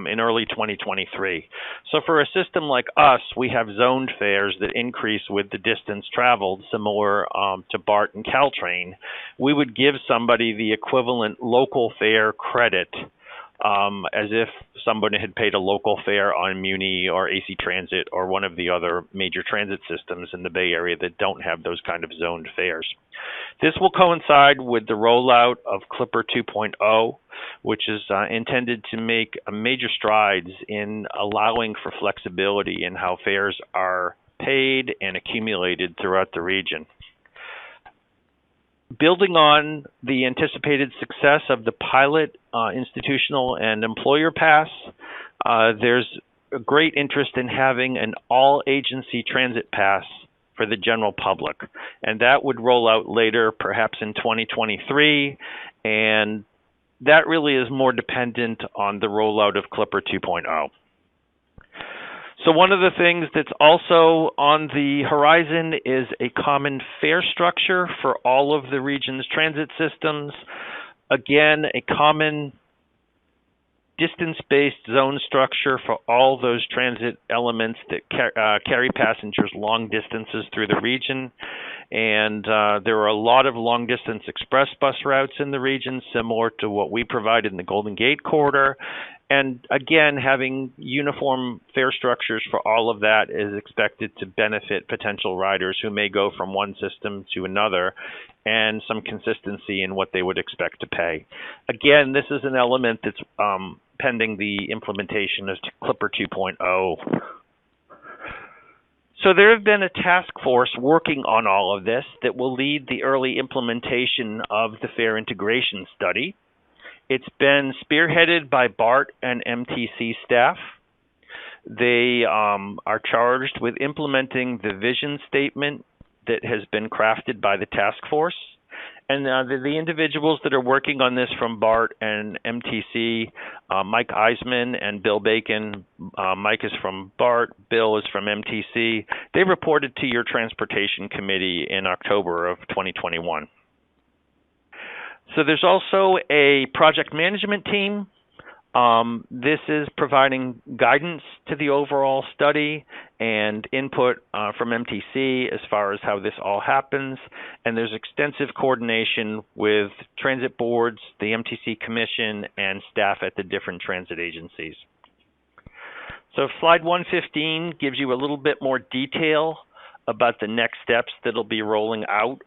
in early 2023. So for a system like us, we have zoned fares that increase with the distance traveled, similar to BART and Caltrain. We would give somebody the equivalent local fare credit as if somebody had paid a local fare on Muni or AC Transit or one of the other major transit systems in the Bay Area that don't have those kind of zoned fares. This will coincide with the rollout of Clipper 2.0, which is intended to make major strides in allowing for flexibility in how fares are paid and accumulated throughout the region. Building on the anticipated success of the pilot institutional and employer pass, there's a great interest in having an all-agency transit pass for the general public. And that would roll out later, perhaps in 2023. And that really is more dependent on the rollout of Clipper 2.0. So one of the things that's also on the horizon is a common fare structure for all of the region's transit systems. Again, a common distance-based zone structure for all those transit elements that carry passengers long distances through the region. And there are a lot of long-distance express bus routes in the region, similar to what we provide in the Golden Gate Corridor. And again, having uniform fare structures for all of that is expected to benefit potential riders who may go from one system to another, and some consistency in what they would expect to pay. Again, this is an element that's pending the implementation of Clipper 2.0. So there have been a task force working on all of this that will lead the early implementation of the fare integration study. It's been spearheaded by BART and MTC staff. They are charged with implementing the vision statement that has been crafted by the task force. And the individuals that are working on this from BART and MTC, Mike Eisman and Bill Bacon, Mike is from BART, Bill is from MTC. They reported to your Transportation Committee in October of 2021. So there's also a project management team. This is providing guidance to the overall study and input from MTC as far as how this all happens. And there's extensive coordination with transit boards, the MTC Commission, and staff at the different transit agencies. So slide 115 gives you a little bit more detail about the next steps that'll be rolling out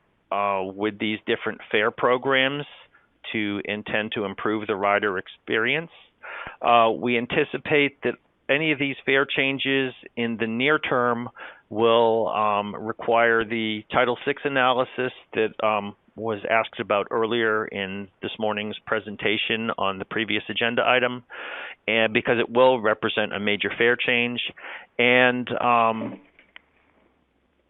with these different fare programs to intend to improve the rider experience. We anticipate that any of these fare changes in the near term will require the Title VI analysis that was asked about earlier in this morning's presentation on the previous agenda item, and because it will represent a major fare change. And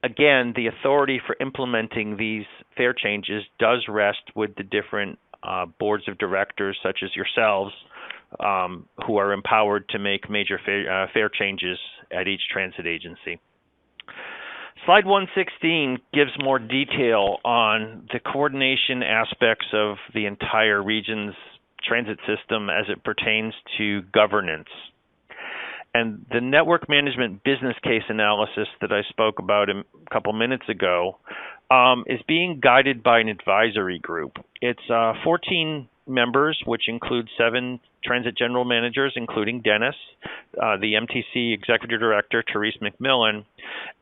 again, the authority for implementing these fare changes does rest with the different boards of directors, such as yourselves, who are empowered to make major fare changes at each transit agency. Slide 116 gives more detail on the coordination aspects of the entire region's transit system as it pertains to governance. And the network management business case analysis that I spoke about a couple minutes ago is being guided by an advisory group. It's 14 members, which include 7 transit general managers, including Dennis, the MTC executive director, Therese McMillan,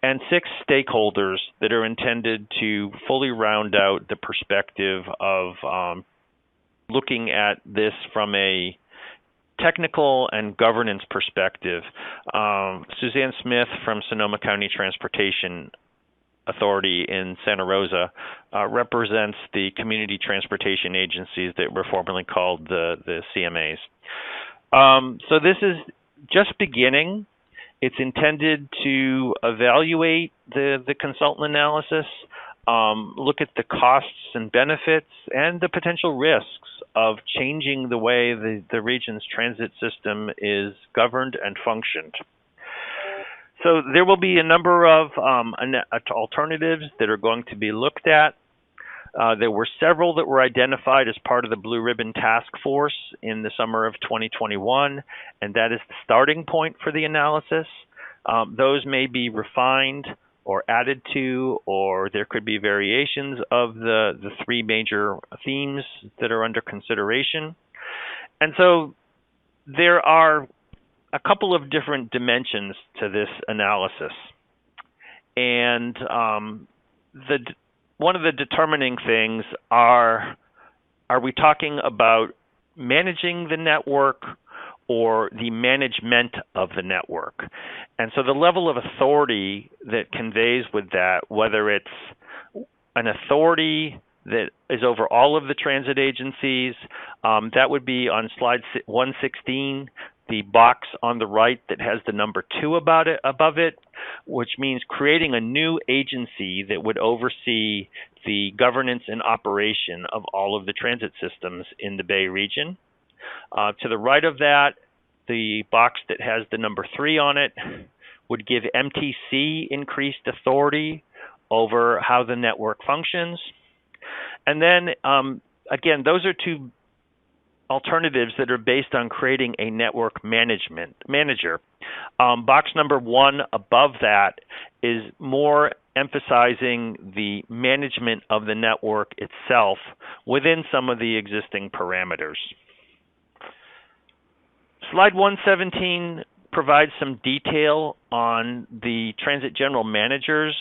and 6 stakeholders that are intended to fully round out the perspective of looking at this from a technical and governance perspective. Suzanne Smith from Sonoma County Transportation Authority in Santa Rosa represents the community transportation agencies that were formerly called the CMAs. So this is just beginning. It's intended to evaluate the consultant analysis, look at the costs and benefits and the potential risks of changing the way the region's transit system is governed and functioned. So there will be a number of alternatives that are going to be looked at. There were several that were identified as part of the Blue Ribbon Task Force in the summer of 2021, and that is the starting point for the analysis. Those may be refined or added to, or there could be variations of the 3 major themes that are under consideration. And so there are a couple of different dimensions to this analysis. And one of the determining things are we talking about managing the network or the management of the network? And so the level of authority that conveys with that, whether it's an authority that is over all of the transit agencies, that would be on slide 116, the box on the right that has the number 2 above it, which means creating a new agency that would oversee the governance and operation of all of the transit systems in the Bay region. To the right of that, the box that has the number 3 on it would give MTC increased authority over how the network functions. And then, again, those are 2 alternatives that are based on creating a network manager. Box number 1 above that is more emphasizing the management of the network itself within some of the existing parameters. Slide 117 provides some detail on the Transit General Manager's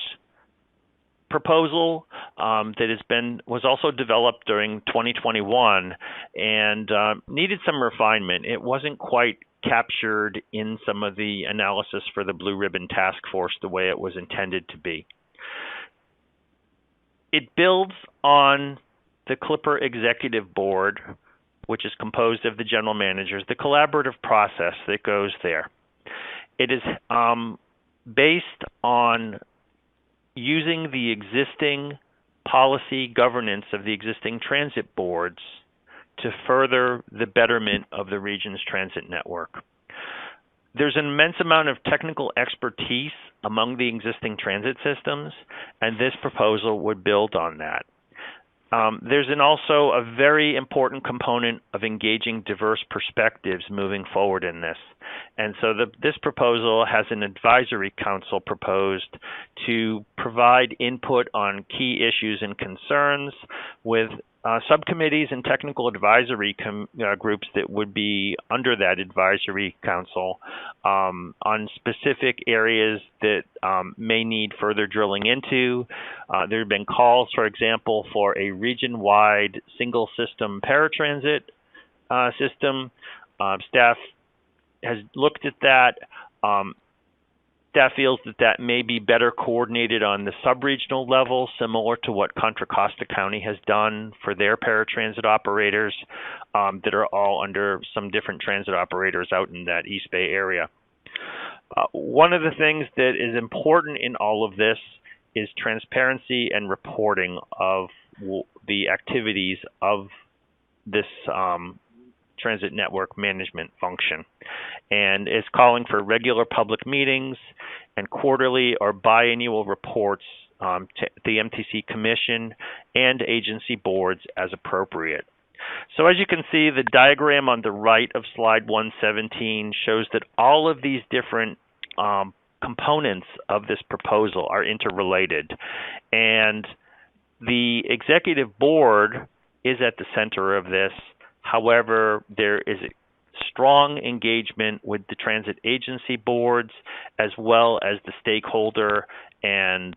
proposal that was also developed during 2021 and needed some refinement. It wasn't quite captured in some of the analysis for the Blue Ribbon Task Force the way it was intended to be. It builds on the Clipper Executive Board, which is composed of the general managers, the collaborative process that goes there. It is based on using the existing policy governance of the existing transit boards to further the betterment of the region's transit network. There's an immense amount of technical expertise among the existing transit systems, and this proposal would build on that. There's also a very important component of engaging diverse perspectives moving forward in this. And so this proposal has an advisory council proposed to provide input on key issues and concerns with subcommittees and technical advisory groups that would be under that advisory council on specific areas that may need further drilling into. There have been calls, for example, for a region-wide single system paratransit system. Staff has looked at that. Staff feels that may be better coordinated on the sub-regional level, similar to what Contra Costa County has done for their paratransit operators that are all under some different transit operators out in that East Bay area. One of the things that is important in all of this is transparency and reporting of the activities of this transit network management function, and is calling for regular public meetings and quarterly or biannual reports to the MTC Commission and agency boards as appropriate. So as you can see, the diagram on the right of slide 117 shows that all of these different components of this proposal are interrelated, and the executive board is at the center of this. However, there is a strong engagement with the transit agency boards as well as the stakeholder and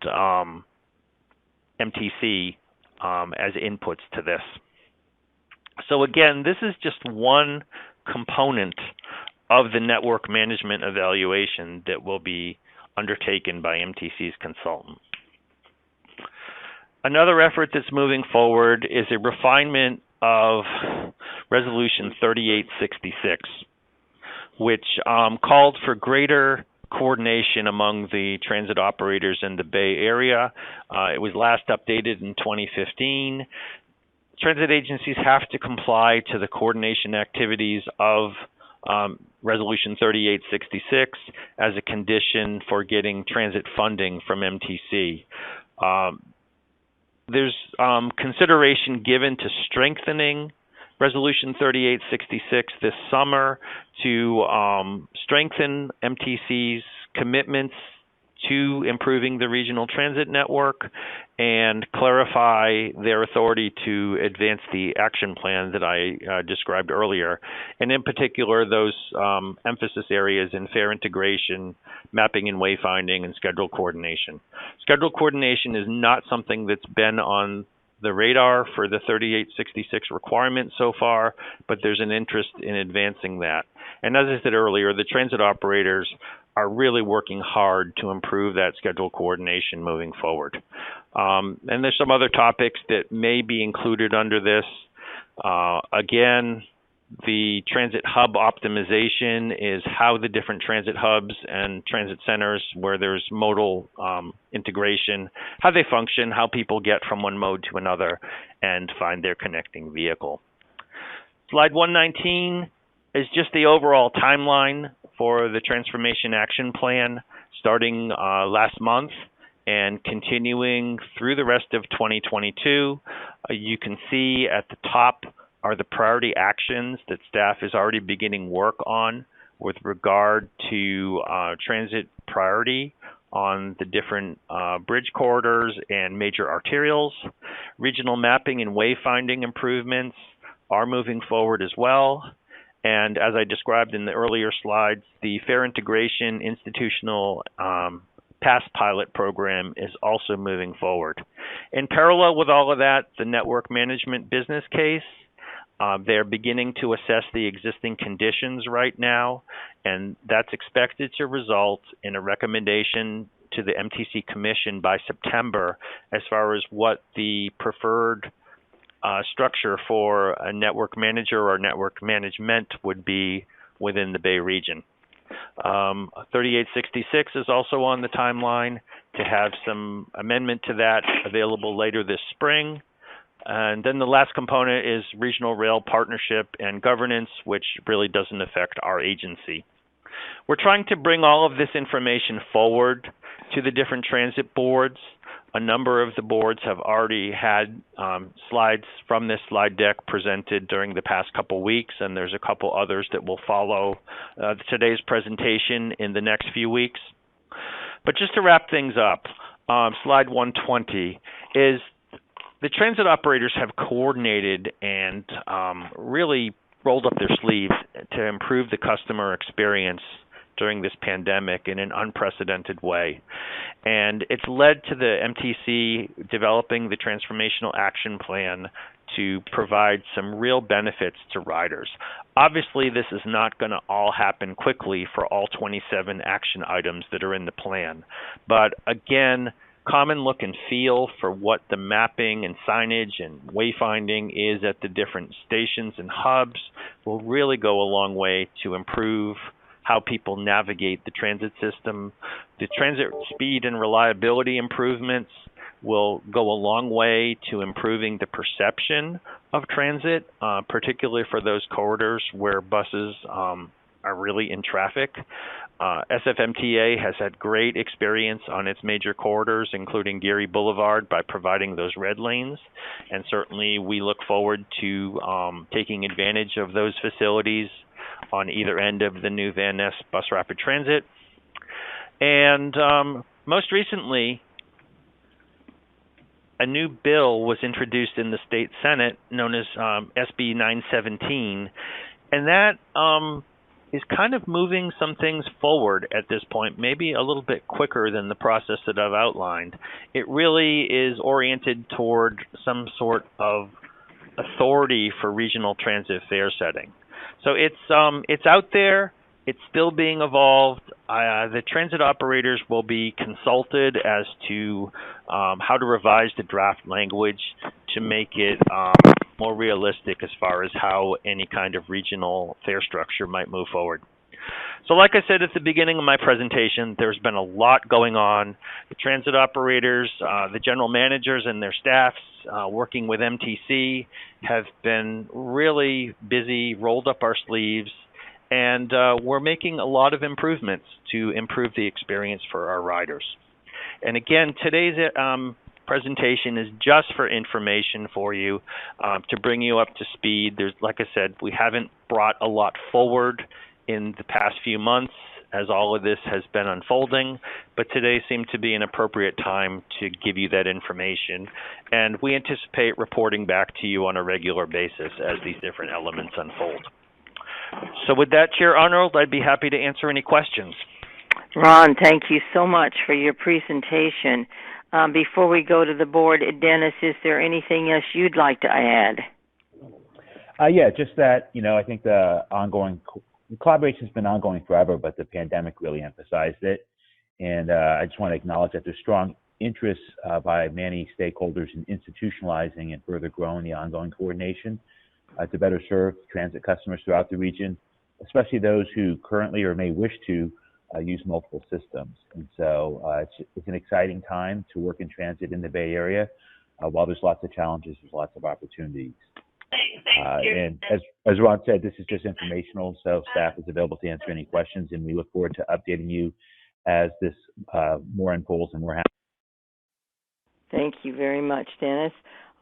MTC as inputs to this. So again, this is just one component of the network management evaluation that will be undertaken by MTC's consultant. Another effort that's moving forward is a refinement of Resolution 3866, which called for greater coordination among the transit operators in the Bay Area. It was last updated in 2015. Transit agencies have to comply to the coordination activities of Resolution 3866 as a condition for getting transit funding from MTC. There's consideration given to strengthening Resolution 3866 this summer to strengthen MTC's commitments to improving the regional transit network and clarify their authority to advance the action plan that I described earlier. And in particular, those emphasis areas in fare integration, mapping and wayfinding, and schedule coordination. Schedule coordination is not something that's been on the radar for the 3866 requirement so far, but there's an interest in advancing that. And as I said earlier, the transit operators are really working hard to improve that schedule coordination moving forward. And there's some other topics that may be included under this. Again, the transit hub optimization is how the different transit hubs and transit centers where there's modal integration, how they function, how people get from one mode to another and find their connecting vehicle. Slide 119 is just the overall timeline for the Transformation Action Plan starting last month and continuing through the rest of 2022. You can see at the top are the priority actions that staff is already beginning work on with regard to transit priority on the different bridge corridors and major arterials. Regional mapping and wayfinding improvements are moving forward as well. And as I described in the earlier slides, the fare integration institutional pass pilot program is also moving forward. In parallel with all of that, the network management business case, they're beginning to assess the existing conditions right now, and that's expected to result in a recommendation to the MTC Commission by September as far as what the preferred structure for a network manager or network management would be within the Bay region. 3866 is also on the timeline to have some amendment to that available later this spring. And then the last component is regional rail partnership and governance, which really doesn't affect our agency. We're trying to bring all of this information forward to the different transit boards. A number of the boards have already had slides from this slide deck presented during the past couple weeks, and there's a couple others that will follow today's presentation in the next few weeks. But just to wrap things up, slide 120 is the transit operators have coordinated and really rolled up their sleeves to improve the customer experience during this pandemic in an unprecedented way. And it's led to the MTC developing the Transformational Action Plan to provide some real benefits to riders. Obviously, this is not going to all happen quickly for all 27 action items that are in the plan. But again, common look and feel for what the mapping and signage and wayfinding is at the different stations and hubs will really go a long way to improve how people navigate the transit system. The transit speed and reliability improvements will go a long way to improving the perception of transit, particularly for those corridors where buses are really in traffic. SFMTA has had great experience on its major corridors, including Geary Boulevard, by providing those red lanes. And certainly we look forward to taking advantage of those facilities on either end of the new Van Ness Bus Rapid Transit. And most recently, a new bill was introduced in the state Senate known as SB 917, and that is kind of moving some things forward at this point, maybe a little bit quicker than the process that I've outlined. It really is oriented toward some sort of authority for regional transit fare setting. So it's out there. It's still being evolved. The transit operators will be consulted as to how to revise the draft language to make it more realistic as far as how any kind of regional fare structure might move forward. So like I said at the beginning of my presentation, there's been a lot going on. The transit operators, the general managers and their staffs working with MTC have been really busy, rolled up our sleeves, and we're making a lot of improvements to improve the experience for our riders. And again, today's presentation is just for information for you, to bring you up to speed. There's, like I said, we haven't brought a lot forward in the past few months as all of this has been unfolding, but today seemed to be an appropriate time to give you that information. And we anticipate reporting back to you on a regular basis as these different elements unfold. So with that, Chair Arnold, I'd be happy to answer any questions. Ron, thank you so much for your presentation. Before we go to the board, Dennis, is there anything else you'd like to add? Yeah, just that, I think the collaboration has been ongoing forever, but the pandemic really emphasized it. And I just want to acknowledge that there's strong interest by many stakeholders in institutionalizing and further growing the ongoing coordination to better serve transit customers throughout the region, especially those who currently or may wish to use multiple systems. And so it's an exciting time to work in transit in the Bay Area. While there's lots of challenges, there's lots of opportunities. And as Ron said, this is just informational, so staff is available to answer any questions, and we look forward to updating you as this more unfolds and more happens. Thank you very much, Dennis.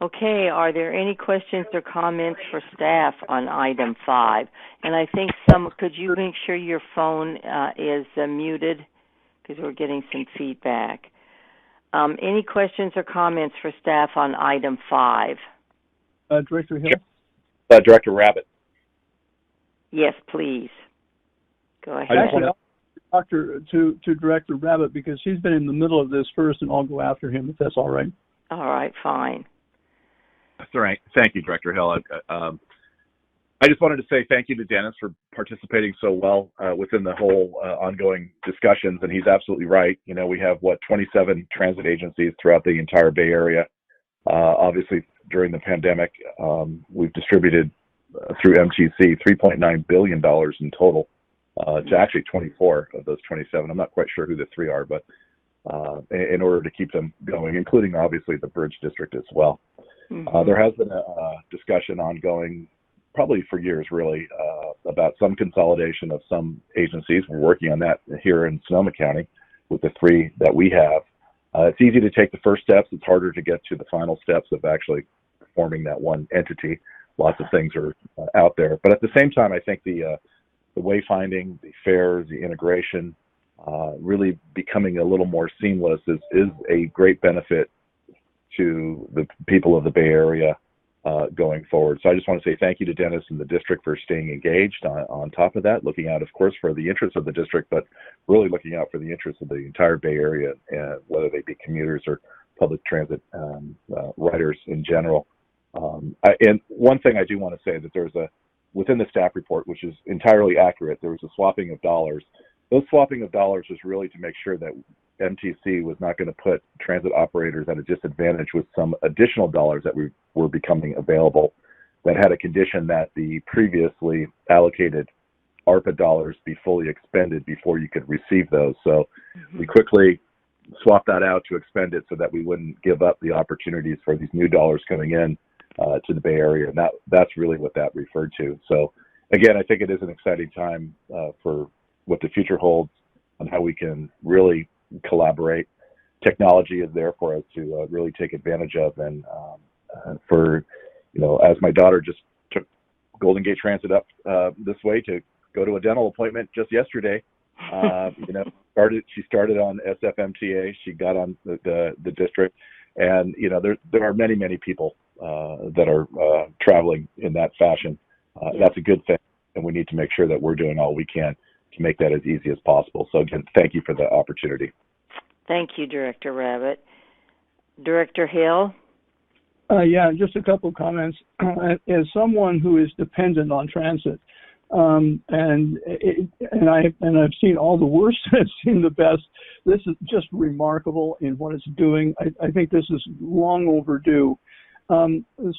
Okay, are there any questions or comments for staff on item 5? And I think could you make sure your phone is muted, because we're getting some feedback. Any questions or comments for staff on item 5? Director Hill? Director Rabbit. Yes, please. Go ahead. Actually, I'll talk to Director Rabbit because he's been in the middle of this first, and I'll go after him if that's all right. All right, fine. That's all right. Thank you, Director Hill. I just wanted to say thank you to Dennis for participating so well within the whole ongoing discussions, and he's absolutely right. We have, 27 transit agencies throughout the entire Bay Area. Obviously, during the pandemic, we've distributed through MTC $3.9 billion in total to actually 24 of those 27. I'm not quite sure who the 3 are, but in order to keep them going, including obviously the Bridge District as well. Mm-hmm. There has been a discussion ongoing, probably for years really, about some consolidation of some agencies. We're working on that here in Sonoma County with the 3 that we have. It's easy to take the first steps. It's harder to get to the final steps of actually forming that one entity. Lots of things are out there. But at the same time, I think the wayfinding, the fares, the integration, really becoming a little more seamless is a great benefit to the people of the Bay Area going forward. So I just want to say thank you to Dennis and the district for staying engaged on top of that, looking out, of course, for the interests of the district, but really looking out for the interests of the entire Bay Area, whether they be commuters or public transit riders in general. And one thing I do want to say that there's within the staff report, which is entirely accurate, there was a swapping of dollars. Those swapping of dollars was really to make sure that MTC was not going to put transit operators at a disadvantage with some additional dollars that were becoming available that had a condition that the previously allocated ARPA dollars be fully expended before you could receive those. So we quickly swapped that out to expend it so that we wouldn't give up the opportunities for these new dollars coming in to the Bay Area. And that's really what that referred to. So again, I think it is an exciting time for what the future holds on how we can really collaborate. Technology is there for us to really take advantage of. And for, as my daughter just took Golden Gate Transit up this way to go to a dental appointment just yesterday, she started on SFMTA. She got on the district, and there are many people that are traveling in that fashion. That's a good thing, and we need to make sure that we're doing all we can to make that as easy as possible. So again, thank you for the opportunity. Thank you, Director Rabbit. Director Hill? Yeah, just a couple of comments. As someone who is dependent on transit, and I've seen all the worst, I've seen the best. This is just remarkable in what it's doing. I think this is long overdue.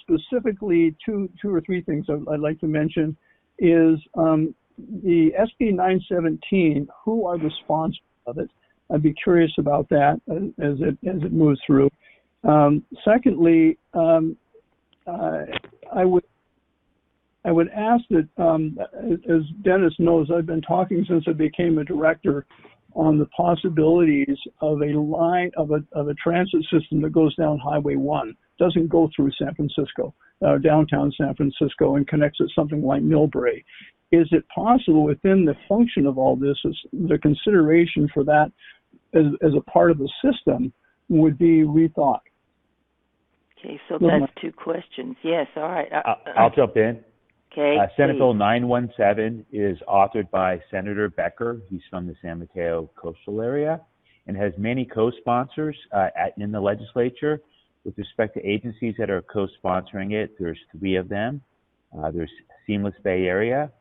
Specifically, two or three things I'd like to mention is the SB 917. Who are the sponsors of it? I'd be curious about that as it moves through. Secondly, I would ask that, as Dennis knows, I've been talking since I became a director on the possibilities of a line of a transit system that goes down Highway 1, doesn't go through San Francisco, downtown San Francisco, and connects at something like Millbrae. Is it possible within the function of all this, the consideration for that as a part of the system would be rethought? Okay, so that's two questions. Yes, all right. I'll jump in. Okay. Senate Bill 917 is authored by Senator Becker. He's from the San Mateo coastal area and has many co-sponsors in the legislature. With respect to agencies that are co-sponsoring it, there's three of them. There's Seamless Bay Area,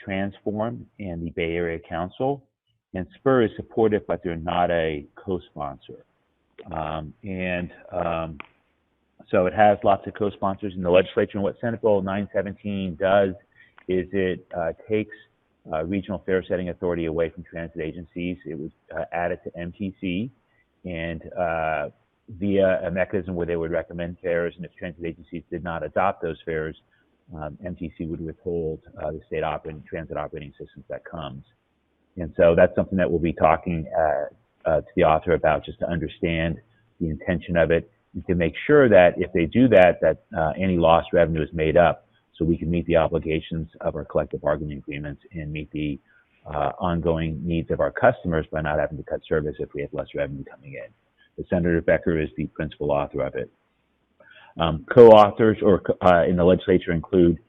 Transform, and the Bay Area Council. And Spur is supportive, but they're not a co-sponsor. So it has lots of co-sponsors in the legislature. And what Senate Bill 917 does is it takes regional fare setting authority away from transit agencies. It was added to MTC, and via a mechanism where they would recommend fares, and if transit agencies did not adopt those fares, MTC would withhold the state transit operating assistance that comes. And so that's something that we'll be talking to the author about, just to understand the intention of it, and to make sure that if they do that, any lost revenue is made up, so we can meet the obligations of our collective bargaining agreements and meet the ongoing needs of our customers by not having to cut service if we have less revenue coming in. But Senator Becker is the principal author of it. Co-authors in the legislature include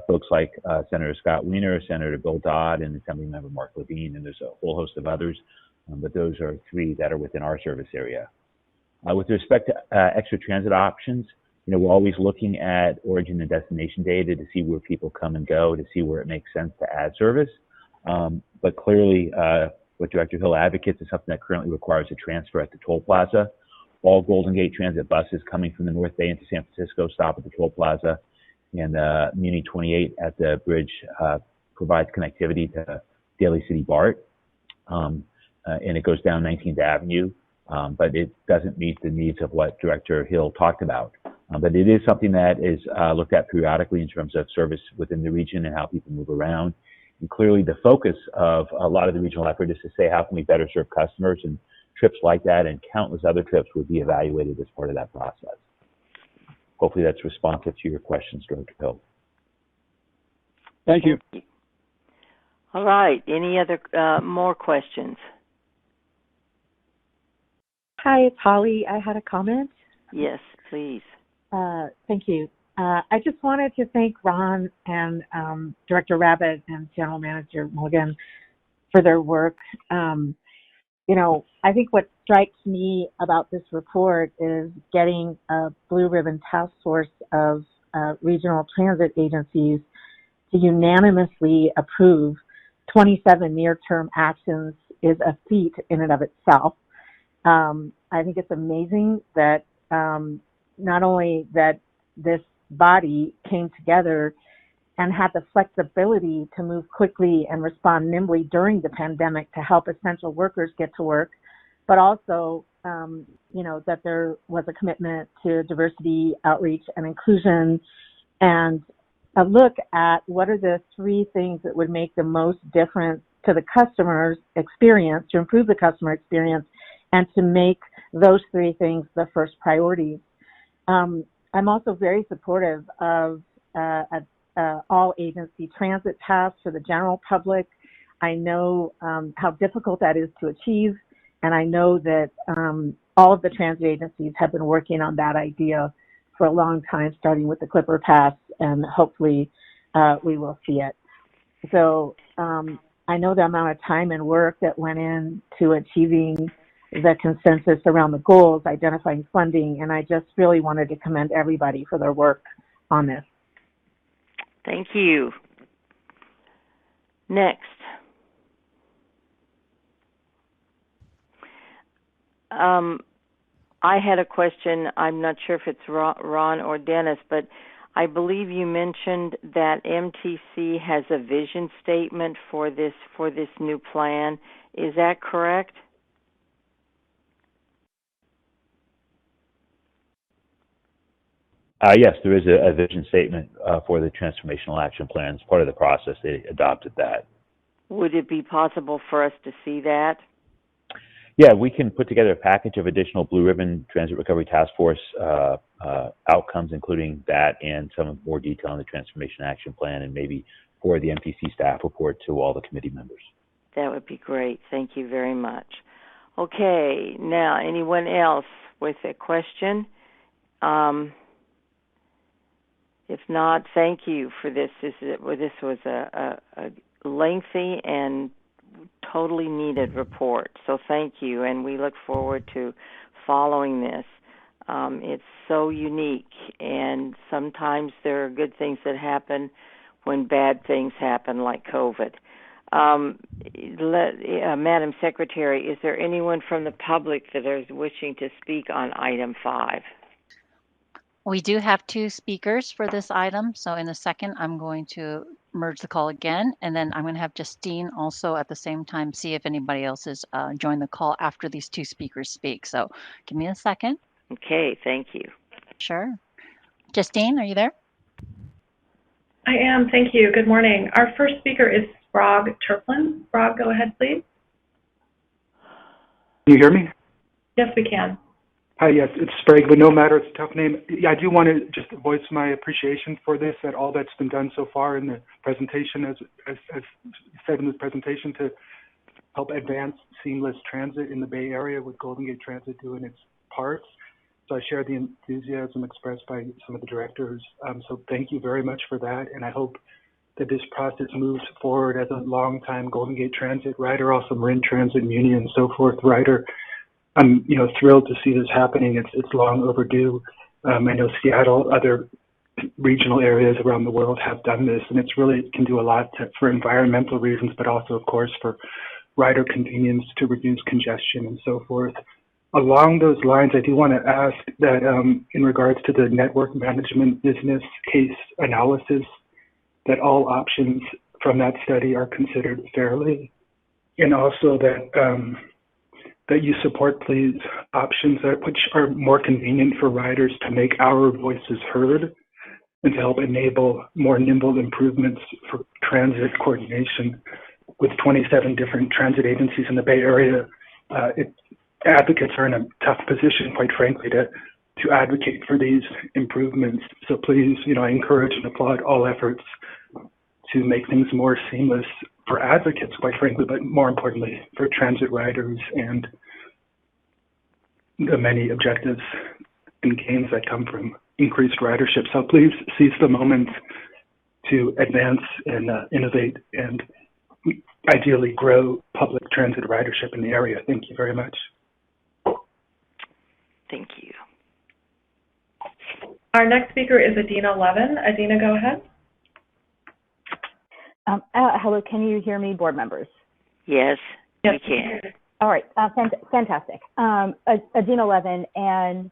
folks like Senator Scott Wiener, Senator Bill Dodd, and Assemblymember Mark Levine, and there's a whole host of others, but those are three that are within our service area. With respect to extra transit options, we're always looking at origin and destination data to see where people come and go, to see where it makes sense to add service. But clearly, what Director Hill advocates is something that currently requires a transfer at the toll plaza. All Golden Gate Transit buses coming from the North Bay into San Francisco stop at the toll plaza, and Muni 28 at the bridge provides connectivity to Daly City BART, and it goes down 19th Avenue, but it doesn't meet the needs of what Director Hill talked about. But it is something that is looked at periodically in terms of service within the region and how people move around. And clearly the focus of a lot of the regional effort is to say, how can we better serve customers? And trips like that and countless other trips would be evaluated as part of that process. Hopefully that's responsive to your questions, Director Hill. Thank you. All right. Any other more questions? Hi, it's Holly. I had a comment. Yes, please. Thank you. I just wanted to thank Ron and Director Rabbit and General Manager Mulligan for their work. I think what strikes me about this report is getting a blue ribbon task force of regional transit agencies to unanimously approve 27 near-term actions is a feat in and of itself. I think it's amazing that not only that this body came together and had the flexibility to move quickly and respond nimbly during the pandemic to help essential workers get to work, but also, that there was a commitment to diversity, outreach, and inclusion, and a look at what are the three things that would make the most difference to the customer's experience, to improve the customer experience, and to make those three things the first priorities. I'm also very supportive of all agency transit paths for the general public. I know how difficult that is to achieve, and I know that all of the transit agencies have been working on that idea for a long time, starting with the Clipper Pass, and hopefully we will see it. So I know the amount of time and work that went into achieving the consensus around the goals, identifying funding, and I just really wanted to commend everybody for their work on this. Thank you. Next. I had a question. I'm not sure if it's Ron or Dennis, but I believe you mentioned that MTC has a vision statement for this new plan. Is that correct? Yes, there is a vision statement for the Transformational Action Plan. As part of the process, they adopted that. Would it be possible for us to see that? Yeah, we can put together a package of additional Blue Ribbon Transit Recovery Task Force outcomes, including that and some more detail on the Transformation Action Plan, and maybe for the MTC staff report to all the committee members. That would be great. Thank you very much. Okay, now anyone else with a question? If not, thank you for this. This was a lengthy and totally needed report. So thank you, and we look forward to following this. It's so unique, and sometimes there are good things that happen when bad things happen, like COVID. Madam Secretary, is there anyone from the public that is wishing to speak on item 5? We do have 2 speakers for this item. So in a second, I'm going to merge the call again, and then I'm going to have Justine also at the same time see if anybody else has joined the call after these 2 speakers speak. So give me a second. Okay, thank you. Sure. Justine, are you there? I am, thank you. Good morning. Our first speaker is Sprague Turplin. Sprague, go ahead, please. Can you hear me? Yes, we can. Hi, yes, it's Sprague, but no matter, it's a tough name. Yeah, I do want to just voice my appreciation for this, that all that's been done so far in the presentation, as said in this presentation, to help advance seamless transit in the Bay Area, with Golden Gate Transit doing its parts. So I share the enthusiasm expressed by some of the directors. So thank you very much for that, and I hope that this process moves forward. As a long-time Golden Gate Transit rider, also Marin Transit, Muni, and so forth rider, I'm thrilled to see this happening. It's long overdue. I know Seattle, other regional areas around the world have done this, and it's really can do a lot for environmental reasons, but also, of course, for rider convenience, to reduce congestion and so forth. Along those lines, I do want to ask that in regards to the network management business case analysis, that all options from that study are considered fairly, and also that that you support, please, options which are more convenient for riders to make our voices heard and to help enable more nimble improvements for transit coordination. With 27 different transit agencies in the Bay Area, advocates are in a tough position, quite frankly, to advocate for these improvements. So please, I encourage and applaud all efforts to make things more seamless for advocates, quite frankly, but more importantly, for transit riders and the many objectives and gains that come from increased ridership. So please seize the moment to advance and innovate and ideally grow public transit ridership in the area. Thank you very much. Thank you. Our next speaker is Adina Levin. Adina, go ahead. Hello, can you hear me, board members? Yes, we can. All right, fantastic. Adina Levin, and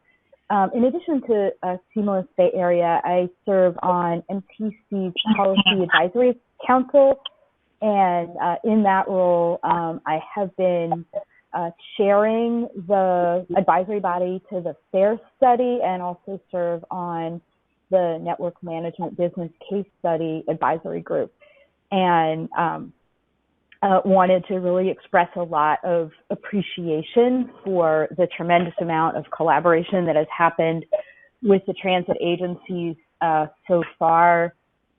in addition to Seamless Bay Area, I serve on MTC's Policy Advisory Council, and in that role, I have been chairing the advisory body to the FAIR study and also serve on the Network Management Business Case Study Advisory Group. And wanted to really express a lot of appreciation for the tremendous amount of collaboration that has happened with the transit agencies so far.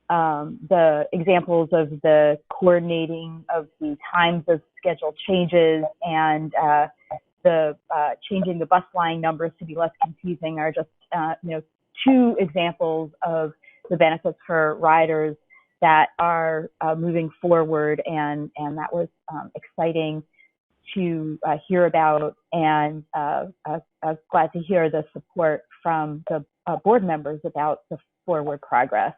The examples of the coordinating of the times of schedule changes and the changing the bus line numbers to be less confusing are just two examples of the benefits for riders that are moving forward, and that was exciting to hear about, and I was glad to hear the support from the board members about the forward progress.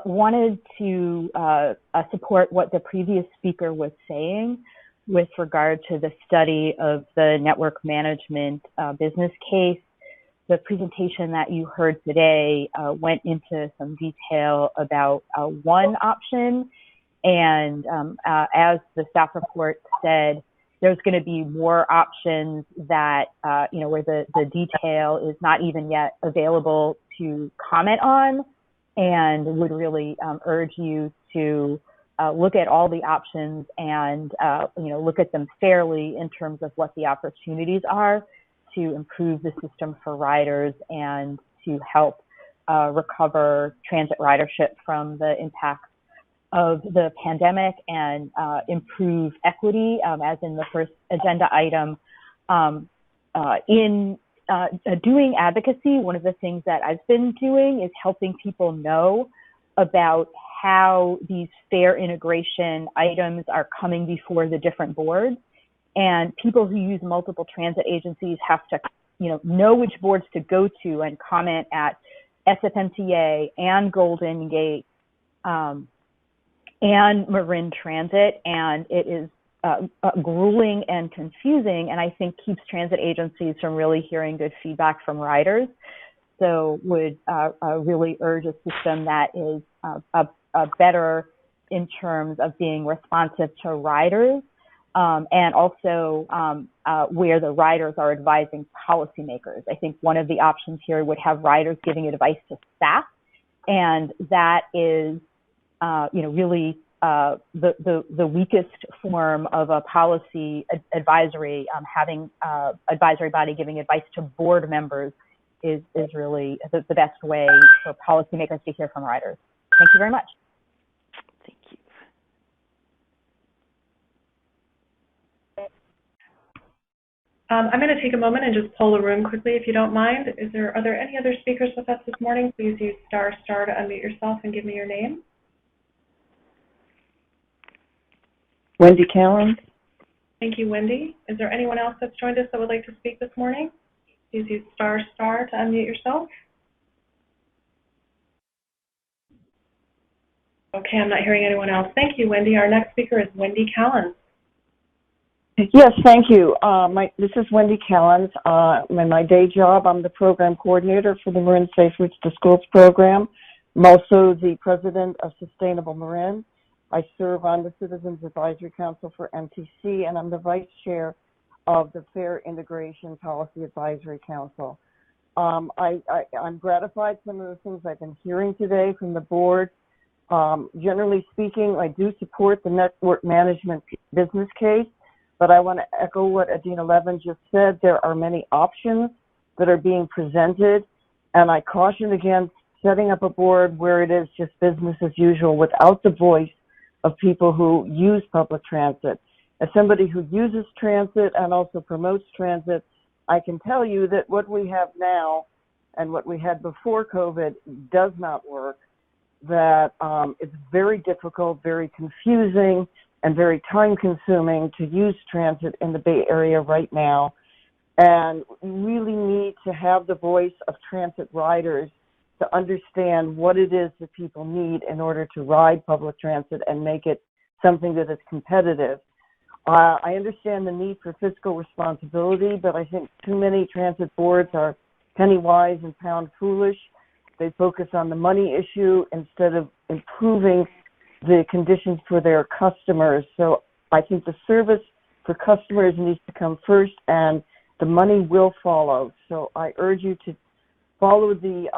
Wanted to support what the previous speaker was saying with regard to the study of the network management business case. The presentation that you heard today went into some detail about one option, and as the staff report said, there's going to be more options that where the detail is not even yet available to comment on, and would really urge you to look at all the options and look at them fairly in terms of what the opportunities are to improve the system for riders and to help recover transit ridership from the impacts of the pandemic and improve equity, as in the first agenda item. In doing advocacy, one of the things that I've been doing is helping people know about how these fare integration items are coming before the different boards. And people who use multiple transit agencies have to, know which boards to go to and comment at SFMTA and Golden Gate and Marin Transit. And it is grueling and confusing, and I think keeps transit agencies from really hearing good feedback from riders. So would really urge a system that is better in terms of being responsive to riders. And also where the riders are advising policymakers. I think one of the options here would have riders giving advice to staff, and that is, really the weakest form of a policy advisory. Having advisory body giving advice to board members is really the best way for policymakers to hear from riders. Thank you very much. Thank you. I'm going to take a moment and just poll the room quickly, if you don't mind. Are there any other speakers with us this morning? Please use ** to unmute yourself and give me your name. Wendy Callan. Thank you, Wendy. Is there anyone else that's joined us that would like to speak this morning? Please use ** to unmute yourself. Okay, I'm not hearing anyone else. Thank you, Wendy. Our next speaker is Wendy Callan. Yes, thank you. This is Wendy Callens. In my day job, I'm the program coordinator for the Marin Safe Routes to Schools program. I'm also the president of Sustainable Marin. I serve on the Citizens Advisory Council for MTC, and I'm the vice chair of the Fare Integration Policy Advisory Council. I'm gratified some of the things I've been hearing today from the board. Generally speaking, I do support the network management business case. But I want to echo what Adina Levin just said. There are many options that are being presented, and I caution against setting up a board where it is just business as usual without the voice of people who use public transit. As somebody who uses transit and also promotes transit, I can tell you that what we have now and what we had before COVID does not work, that it's very difficult, very confusing, and very time-consuming to use transit in the Bay Area right now. And we really need to have the voice of transit riders to understand what it is that people need in order to ride public transit and make it something that is competitive. I understand the need for fiscal responsibility, but I think too many transit boards are penny wise and pound foolish. They focus on the money issue instead of improving the conditions for their customers. So I think the service for customers needs to come first, and the money will follow. So I urge you to follow the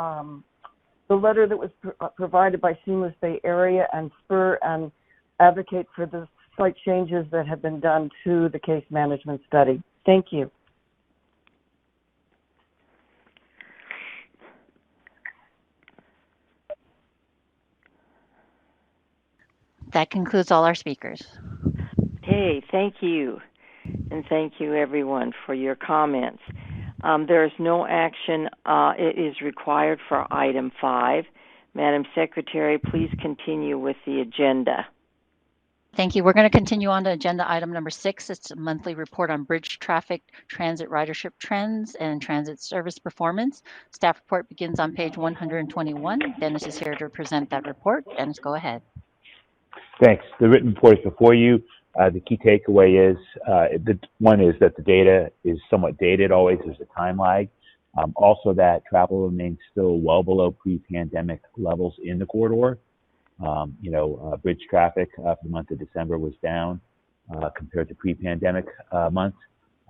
letter that was provided by Seamless Bay Area and spur and advocate for the slight changes that have been done to the case management study. Thank you. That concludes all our speakers. Okay, thank you. And thank you, everyone, for your comments. There is no action it is required for item 5. Madam Secretary, please continue with the agenda. Thank you. We're going to continue on to agenda item number 6. It's a monthly report on bridge traffic, transit ridership trends, and transit service performance. Staff report begins on page 121. Dennis is here to present that report. Dennis, go ahead. Thanks. The written report is before you. The key takeaway is, one is that the data is somewhat dated always. There's a time lag. Also that travel remains still well below pre-pandemic levels in the corridor. Bridge traffic for the month of December was down compared to pre-pandemic months.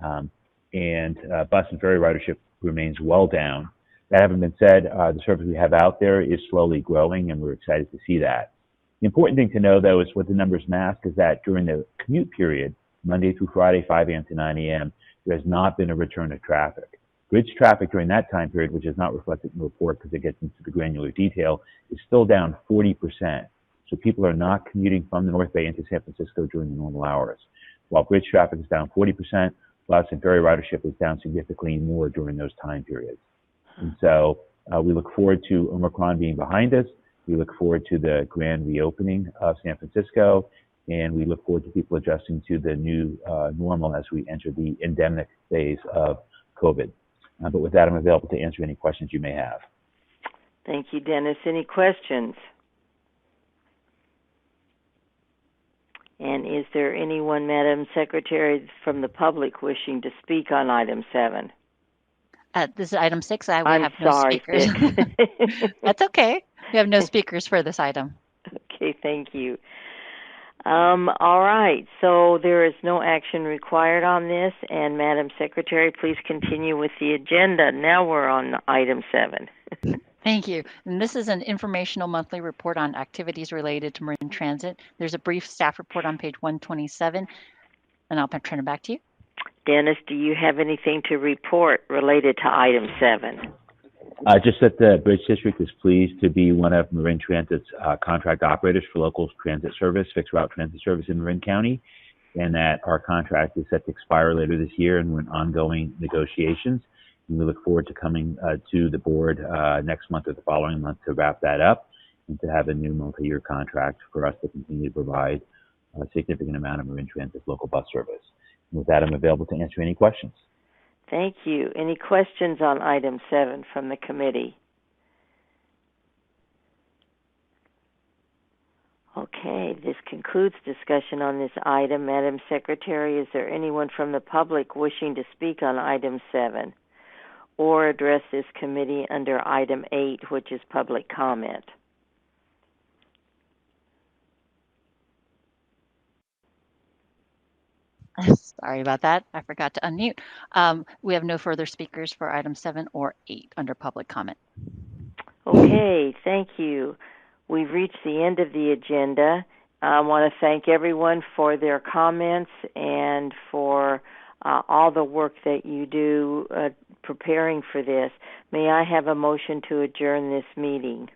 And bus and ferry ridership remains well down. That having been said, the service we have out there is slowly growing, and we're excited to see that. The important thing to know, though, is what the numbers mask is that during the commute period, Monday through Friday, 5 a.m. to 9 a.m., there has not been a return of traffic. Bridge traffic during that time period, which is not reflected in the report because it gets into the granular detail, is still down 40%. So people are not commuting from the North Bay into San Francisco during the normal hours. While bridge traffic is down 40%, bus and ferry ridership is down significantly more during those time periods. And so we look forward to Omicron being behind us. We look forward to the grand reopening of San Francisco, and we look forward to people adjusting to the new normal as we enter the endemic phase of COVID. But with that, I'm available to answer any questions you may have. Thank you, Dennis. Any questions? And is there anyone, Madam Secretary, from the public wishing to speak on item 7? This is item 6. We I'm have no sorry, speakers. 6. That's okay. We have no speakers for this item. Okay, thank you. All right, so there is no action required on this, and Madam Secretary, please continue with the agenda. Now we're on item 7. Thank you. And this is an informational monthly report on activities related to marine transit. There's a brief staff report on page 127, and I'll turn it back to you. Dennis, do you have anything to report related to item 7? Just that the Bridge District is pleased to be one of Marin Transit's contract operators for local transit service, fixed route transit service in Marin County, and that our contract is set to expire later this year, and we're in ongoing negotiations. And we look forward to coming to the board next month or the following month to wrap that up and to have a new multi-year contract for us to continue to provide a significant amount of Marin Transit's local bus service. And with that, I'm available to answer any questions. Thank you. Any questions on item 7 from the committee? Okay, this concludes discussion on this item. Madam Secretary, is there anyone from the public wishing to speak on item 7 or address this committee under item 8, which is public comment? Sorry about that. I forgot to unmute. We have no further speakers for item 7 or 8 under public comment. Okay, thank you. We've reached the end of the agenda. I want to thank everyone for their comments and for all the work that you do preparing for this. May I have a motion to adjourn this meeting?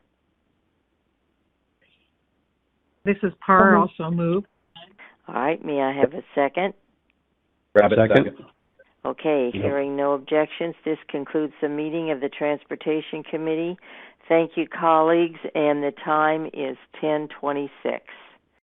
This is Parr, also move. All right, may I have a second? Second. Okay, hearing no objections, this concludes the meeting of the Transportation Committee. Thank you, colleagues, and the time is 10:26.